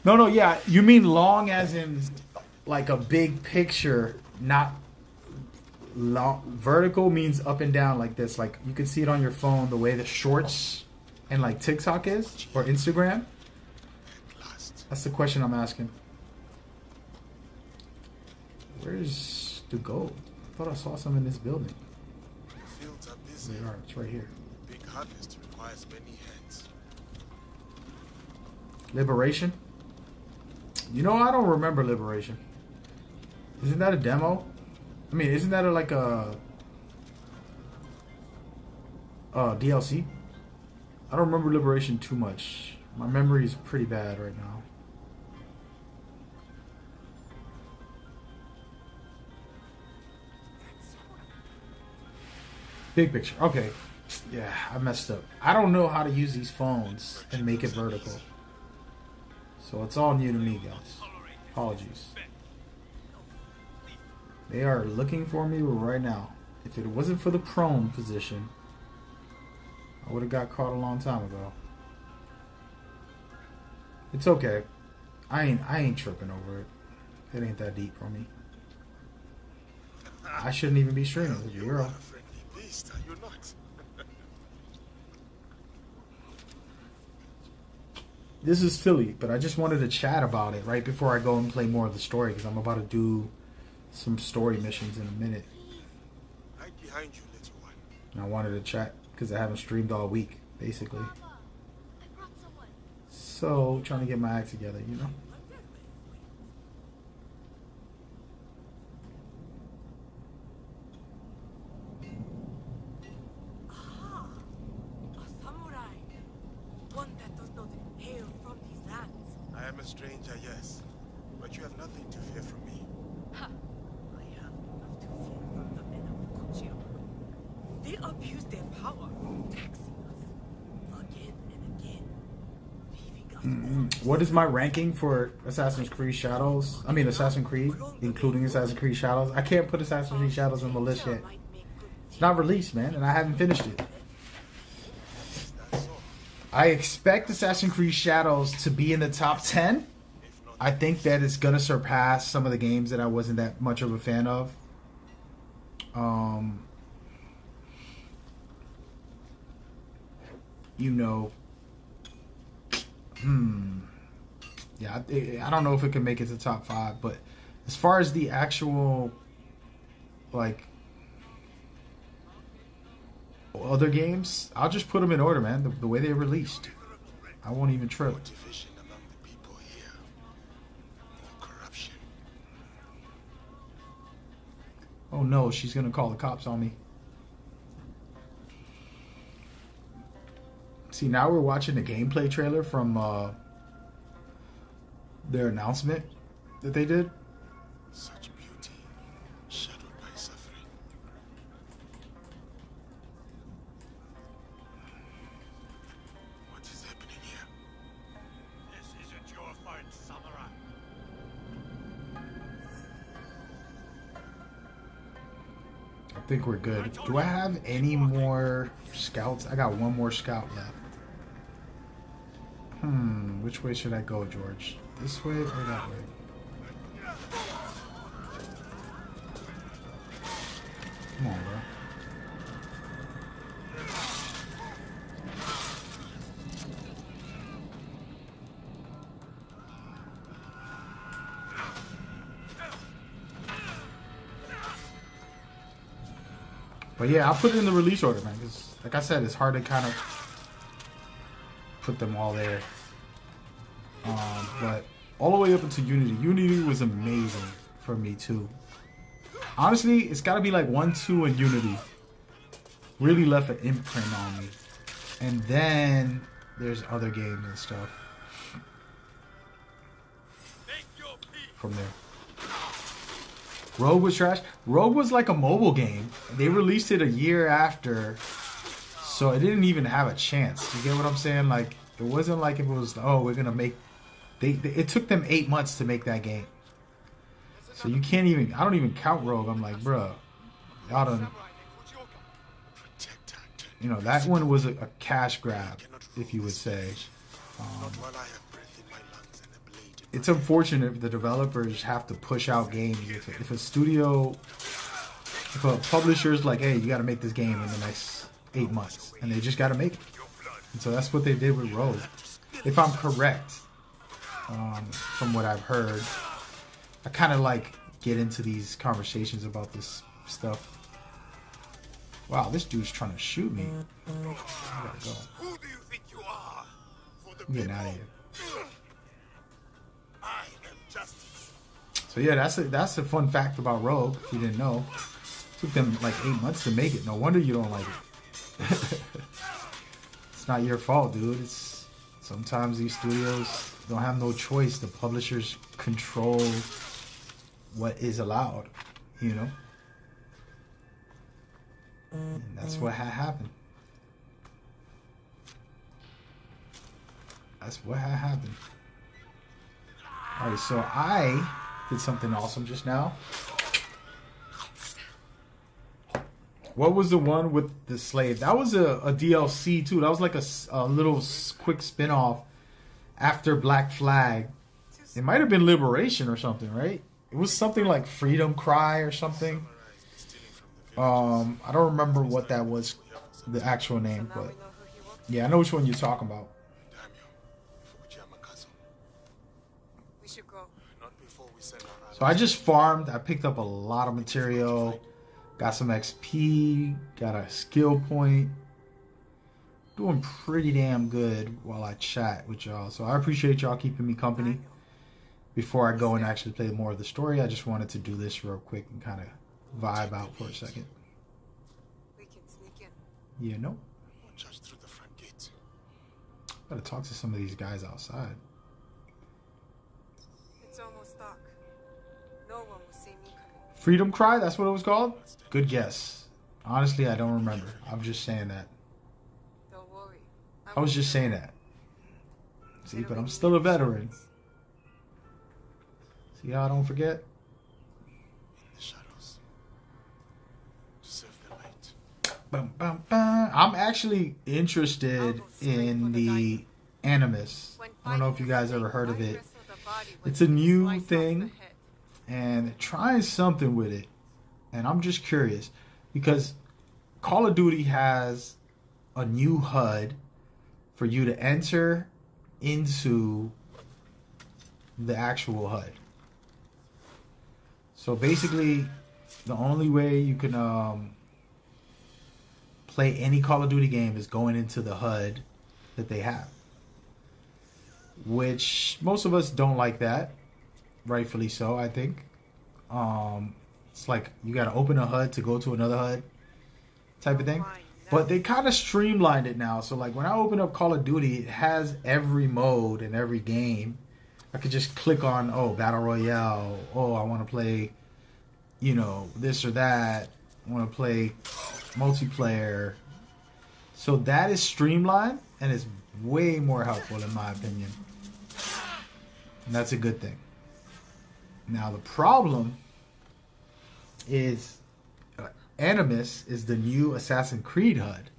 No, yeah. You mean long as in like a big picture, not long. Vertical means up and down like this. Like you can see it on your phone the way the shorts and like TikTok is or Instagram. That's the question I'm asking. Where's the gold? I thought I saw some in this building. They are. It's right here. Big harvest requires many hands. Liberation? You know, I don't remember Liberation. Isn't that a demo? I mean, isn't that like a DLC? I don't remember Liberation too much. My memory is pretty bad right now. Big picture. Okay. Yeah, I messed up. I don't know how to use these phones and make it vertical. So it's all new to me, guys. Apologies. They are looking for me right now. If it wasn't for the prone position, I would have got caught a long time ago. It's okay. I ain't tripping over it. It ain't that deep for me. I shouldn't even be streaming with You are a friendly beast, are you not? This is Philly, but I just wanted to chat about it right before I go and play more of the story because I'm about to do some story missions in a minute. Right behind you, little one. And I wanted to chat because I haven't streamed all week, basically. So, trying to get my act together, you know? Ah, a samurai. One that does not hail from these lands. I am a stranger, yes, but you have nothing to fear from me. Ha! I have enough to fear from the men of the Kochio. They abuse their power, taxing us again and again, leaving us What is my ranking for Assassin's Creed Shadows? I mean, Assassin's Creed, including Assassin's Creed Shadows. I can't put Assassin's Creed Shadows on the list yet. It's not released, man, and I haven't finished it. That's all. I expect Assassin's Creed Shadows to be in the top 10. I think that it's going to surpass some of the games that I wasn't that much of a fan of. You know. Yeah, I don't know if it can make it to top 5, but as far as the actual, like, other games, I'll just put them in order, man. The way they released, I won't even trip. More division among the people here. More corruption. Oh no, she's gonna call the cops on me. See, now we're watching the gameplay trailer from their announcement that they did. Such beauty, shadowed by suffering. I think we're good. Do I have any more scouts? I got one more scout left. Which way should I go, George? This way or that way? Come on, bro. But yeah, I'll put it in the release order, man. Because, like I said, it's hard to kind of put them all there. But all the way up into Unity. Unity was amazing for me, too. Honestly, it's got to be like 1, 2, and Unity. Really left an imprint on me. And then there's other games and stuff from there. Rogue was trash. Rogue was like a mobile game. They released it a year after, so it didn't even have a chance. You get what I'm saying? Like, it wasn't like it was, oh, we're gonna make. It took them 8 months to make that game. So you can't even. I don't even count Rogue. I'm like, bruh, y'all done. You know, that one was a cash grab, if you would say. It's unfortunate if the developers have to push out games. If a studio, if a publisher's like, hey, you got to make this game in the next 8 months, and they just got to make it. And so that's what they did with Rogue. If I'm correct, from what I've heard, I kind of like get into these conversations about this stuff. Wow, this dude's trying to shoot me. I gotta go. Who do you think you are? I'm getting out of here. I am justice. So yeah, that's a fun fact about Rogue. If you didn't know, it took them like 8 months to make it. No wonder you don't like it. It's not your fault, dude. It's sometimes these studios don't have no choice. The publishers control what is allowed, you know. And that's what had happened. That's what had happened. Alright, so I did something awesome just now. What was the one with the slave? That was a DLC too. That was like a little quick spin-off after Black Flag. It might have been Liberation or something, right? It was something like Freedom Cry or something. I don't remember what that was, the actual name, but yeah, I know which one you're talking about. We should go. So I just farmed. I picked up a lot of material, got some XP, got a skill point. Doing pretty damn good while I chat with y'all. So I appreciate y'all keeping me company. Before I go and actually play more of the story, I just wanted to do this real quick and kind of vibe out for a second. We can sneak in. Yeah, no. Just through the front gate. Gotta talk to some of these guys outside. It's almost dark. No one will see me coming. Freedom Cry, that's what it was called? Good guess. Honestly, I don't remember. I'm just saying that. Don't worry. I was just saying that. See, but I'm still a veteran. See how I don't forget? In the shadows. To serve the light. Bum, bum, bum. I'm actually interested in the Animus. I don't know if you guys ever heard of it. It's a new thing, and they're trying something with it. And I'm just curious, because Call of Duty has a new HUD for you to enter into the actual HUD. So basically, the only way you can play any Call of Duty game is going into the HUD that they have. Which most of us don't like that. Rightfully so, I think. It's like you got to open a HUD to go to another HUD type of thing. But they kind of streamlined it now. So like when I open up Call of Duty, it has every mode and every game. I could just click on, oh, Battle Royale. Oh, I want to play, you know, this or that. I want to play multiplayer. So that is streamlined and it's way more helpful in my opinion. And that's a good thing. Now the problem is Animus is the new Assassin's Creed HUD.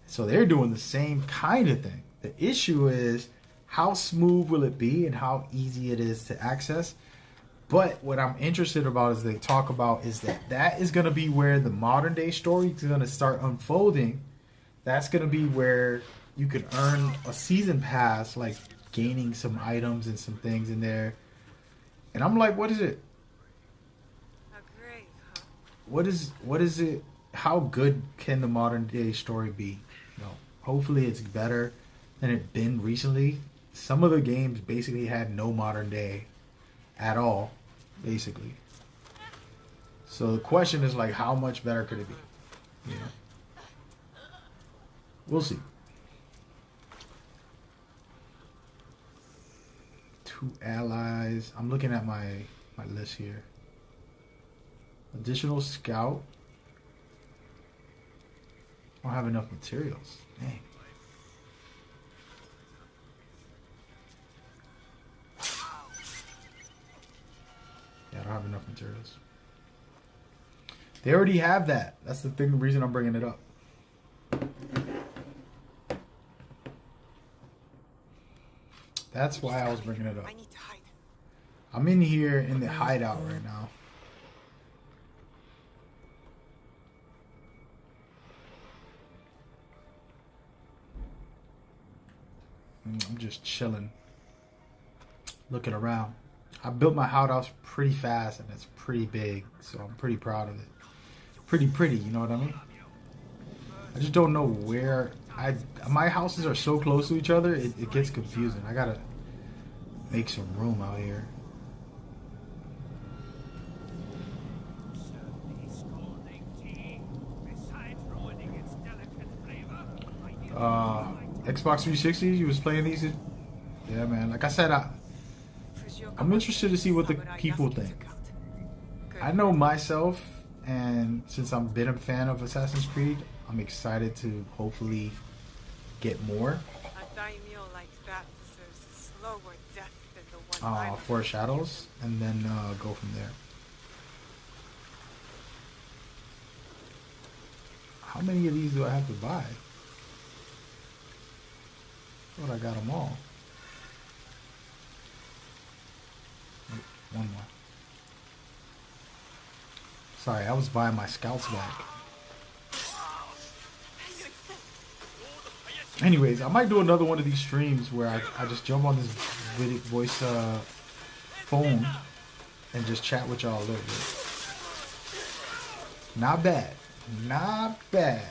So they're doing the same kind of thing. The issue is how smooth will it be and how easy it is to access. But what I'm interested about is they talk about is that is going to be where the modern day story is going to start unfolding. That's going to be where you could earn a season pass, like gaining some items and some things in there. And I'm like, what is it? A grave, huh? What is it? How good can the modern day story be? You know, hopefully it's better than it been recently. Some of the games basically had no modern day at all, basically. So the question is like, how much better could it be? You know, we'll see. 2 allies. I'm looking at my list here. Additional scout. I don't have enough materials. Dang. Yeah, I don't have enough materials. They already have that. That's the thing. The reason I'm bringing it up. That's why I was bringing it up. I need to hide. I'm in here in the hideout right now. I'm just chilling, looking around. I built my hideout pretty fast and it's pretty big, so I'm pretty proud of it. Pretty, you know what I mean? I just don't know where my houses are so close to each other, it gets confusing. I gotta make some room out here. Xbox 360, you was playing these? Yeah, man. Like I said, I'm interested to see what the people think. I know myself, and since I've been a fan of Assassin's Creed, I'm excited to hopefully get more. A daimyo like that deserves a slower death than the one Four Shadows, and then go from there. How many of these do I have to buy? I thought I got them all. Wait, one more. Sorry, I was buying my scouts back. Anyways, I might do another one of these streams where I just jump on this voice phone and just chat with y'all a little bit. Not bad. Not bad.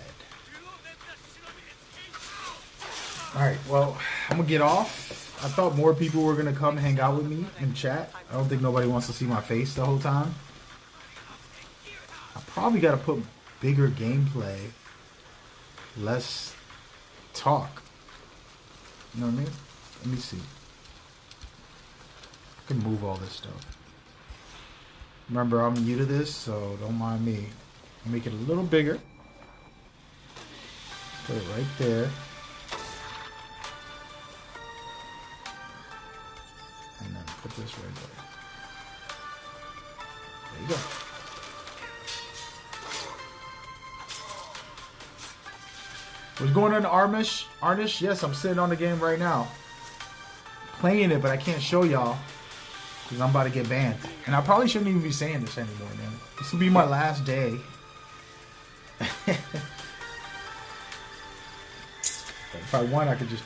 Alright, well, I'm going to get off. I thought more people were going to come hang out with me and chat. I don't think nobody wants to see my face the whole time. I probably got to put bigger gameplay, less talk. You know what I mean? Let me see. I can move all this stuff. Remember, I'm new to this, so don't mind me. I'll make it a little bigger. Put it right there. And then put this right there. There you go. What's going on, Arnish? Arnish, yes, I'm sitting on the game right now. Playing it, but I can't show y'all because I'm about to get banned. And I probably shouldn't even be saying this anymore, man. This will be my last day. If I want, I could just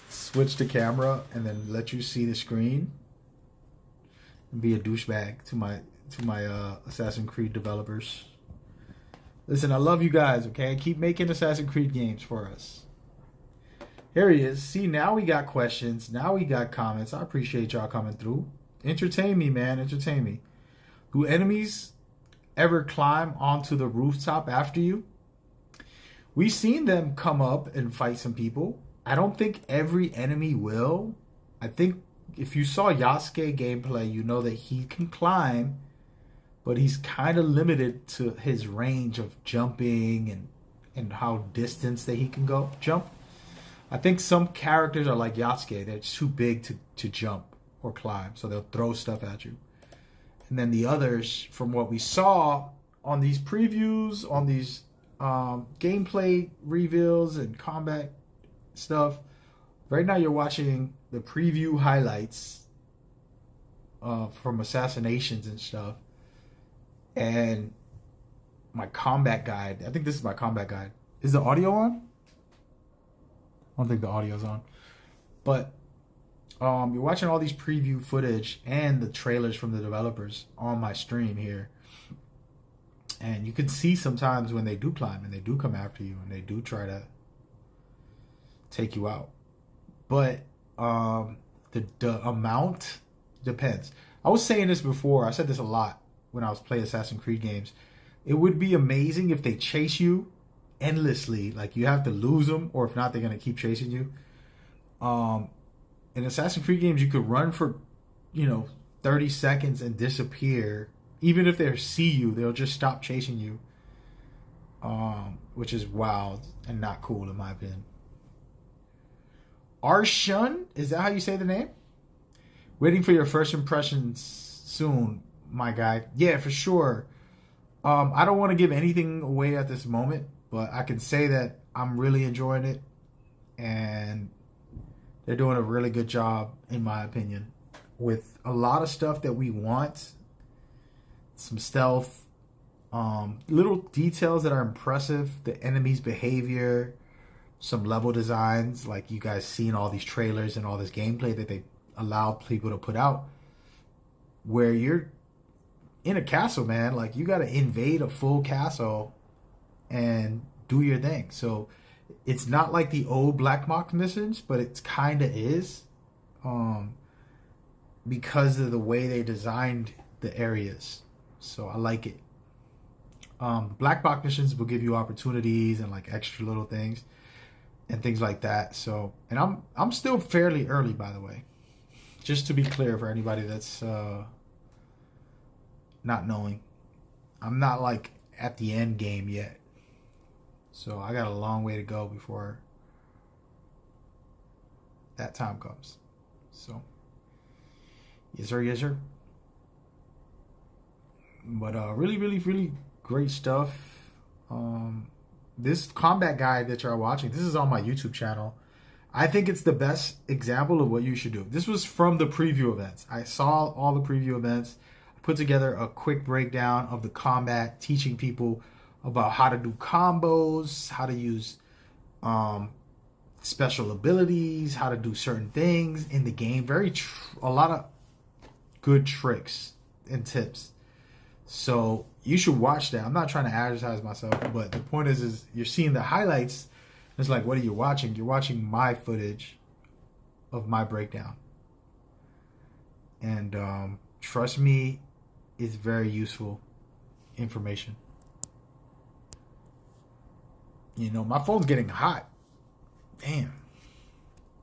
switch the camera and then let you see the screen and be a douchebag to my Assassin's Creed developers. Listen, I love you guys, okay? Keep making Assassin's Creed games for us. Here he is. See, now we got questions. Now we got comments. I appreciate y'all coming through. Entertain me, man. Entertain me. Do enemies ever climb onto the rooftop after you? We've seen them come up and fight some people. I don't think every enemy will. I think if you saw Yasuke gameplay, you know that he can climb, but he's kind of limited to his range of jumping and how distance that he can go jump. I think some characters are like Yasuke. They're too big to jump or climb, so they'll throw stuff at you. And then the others, from what we saw, on these previews, on these gameplay reveals and combat stuff. Right now, you're watching the preview highlights from assassinations and stuff, and my combat guide. I think this is my combat guide. Is the audio on? I don't think the audio's on. But you're watching all these preview footage and the trailers from the developers on my stream here. And you can see sometimes when they do climb and they do come after you and they do try to take you out. But the amount depends. I was saying this before. I said this a lot when I was playing Assassin's Creed games. It would be amazing if they chase you endlessly. Like, you have to lose them, or if not, they're going to keep chasing you. In Assassin's Creed games, you could run for, 30 seconds and disappear. Even if they see you, they'll just stop chasing you. Which is wild and not cool, in my opinion. Arshun, is that how you say the name? Waiting for your first impressions soon, my guy. Yeah, for sure. I don't want to give anything away at this moment, but I can say that I'm really enjoying it, and they're doing a really good job, in my opinion, with a lot of stuff that we want. Some stealth, little details that are impressive, the enemy's behavior, some level designs, like you guys seen all these trailers and all this gameplay that they allow people to put out, where you're in a castle, man. Like, you got to invade a full castle and do your thing. So it's not like the old Black Box missions, but it kind of is, because of the way they designed the areas. So I like it. Black Box missions will give you opportunities and like extra little things and things like that. So, and I'm still fairly early, by the way, just to be clear for anybody that's not knowing. I'm not like at the end game yet. So I got a long way to go before that time comes. So, yes sir, yes sir. But really, really, really great stuff. This combat guide that you're watching, this is on my YouTube channel. I think it's the best example of what you should do. This was from the preview events. I saw all the preview events. I put together a quick breakdown of the combat, teaching people about how to do combos, how to use special abilities, how to do certain things in the game. A lot of good tricks and tips. So you should watch that. I'm not trying to advertise myself, but the point is you're seeing the highlights. It's like, what are you watching? You're watching my footage of my breakdown. And trust me, it's very useful information. My phone's getting hot. Damn.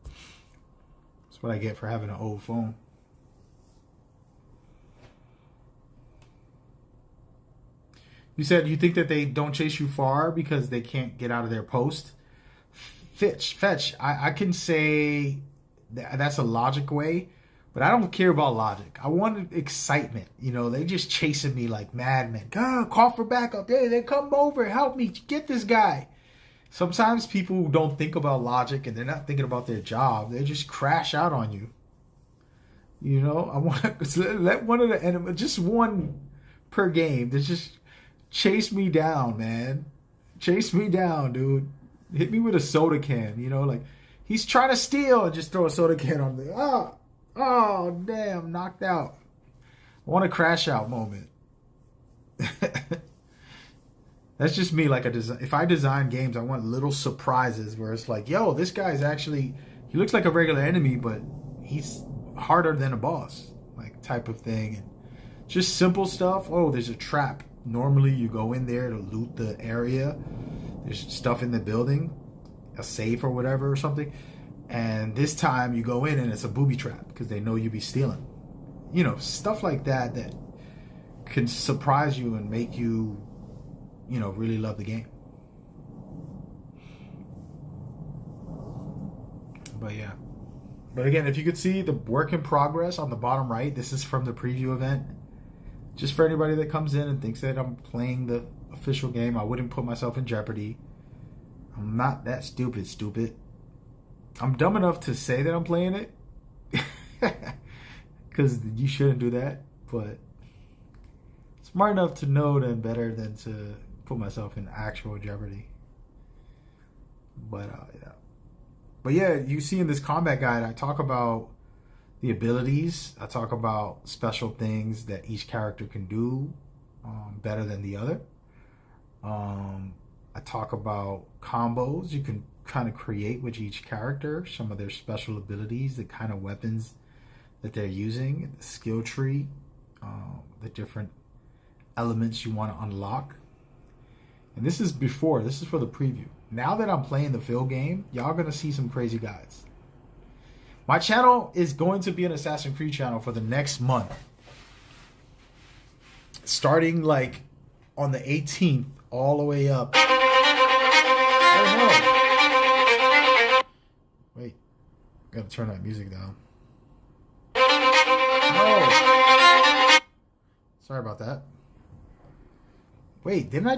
That's what I get for having an old phone. You said you think that they don't chase you far because they can't get out of their post. Fetch. I can say that's a logic way, but I don't care about logic. I want excitement. They just chasing me like madmen. God, call for backup. They come over. Help me. Get this guy. Sometimes people don't think about logic and they're not thinking about their job. They just crash out on you. I want to let one of the enemies, just one per game, they just chase me down, man. Chase me down, dude. Hit me with a soda can, like he's trying to steal and just throw a soda can on me. Oh, damn, knocked out. I want a crash out moment. That's just me. Like if I design games, I want little surprises where it's like, yo, this guy's actually, he looks like a regular enemy, but he's harder than a boss, like type of thing. And just simple stuff. Oh, there's a trap. Normally you go in there to loot the area. There's stuff in the building, a safe or whatever or something. And this time you go in and it's a booby trap because they know you be stealing. Stuff like that can surprise you and make you, really love the game. But yeah. But again, if you could see the work in progress on the bottom right, this is from the preview event. Just for anybody that comes in and thinks that I'm playing the official game, I wouldn't put myself in jeopardy. I'm not that stupid. I'm dumb enough to say that I'm playing it. Because you shouldn't do that. But smart enough to know then better than to put myself in actual jeopardy. But yeah. But yeah, you see in this combat guide, I talk about the abilities. I talk about special things that each character can do better than the other. I talk about combos you can kind of create with each character, some of their special abilities, the kind of weapons that they're using, the skill tree, the different elements you want to unlock. And this is for the preview. Now that I'm playing the full game, y'all gonna see some crazy guides. My channel is going to be an Assassin's Creed channel for the next month. Starting like on the 18th all the way up. Oh no. Wait. Gotta turn that music down. No. Sorry about that. Wait, didn't I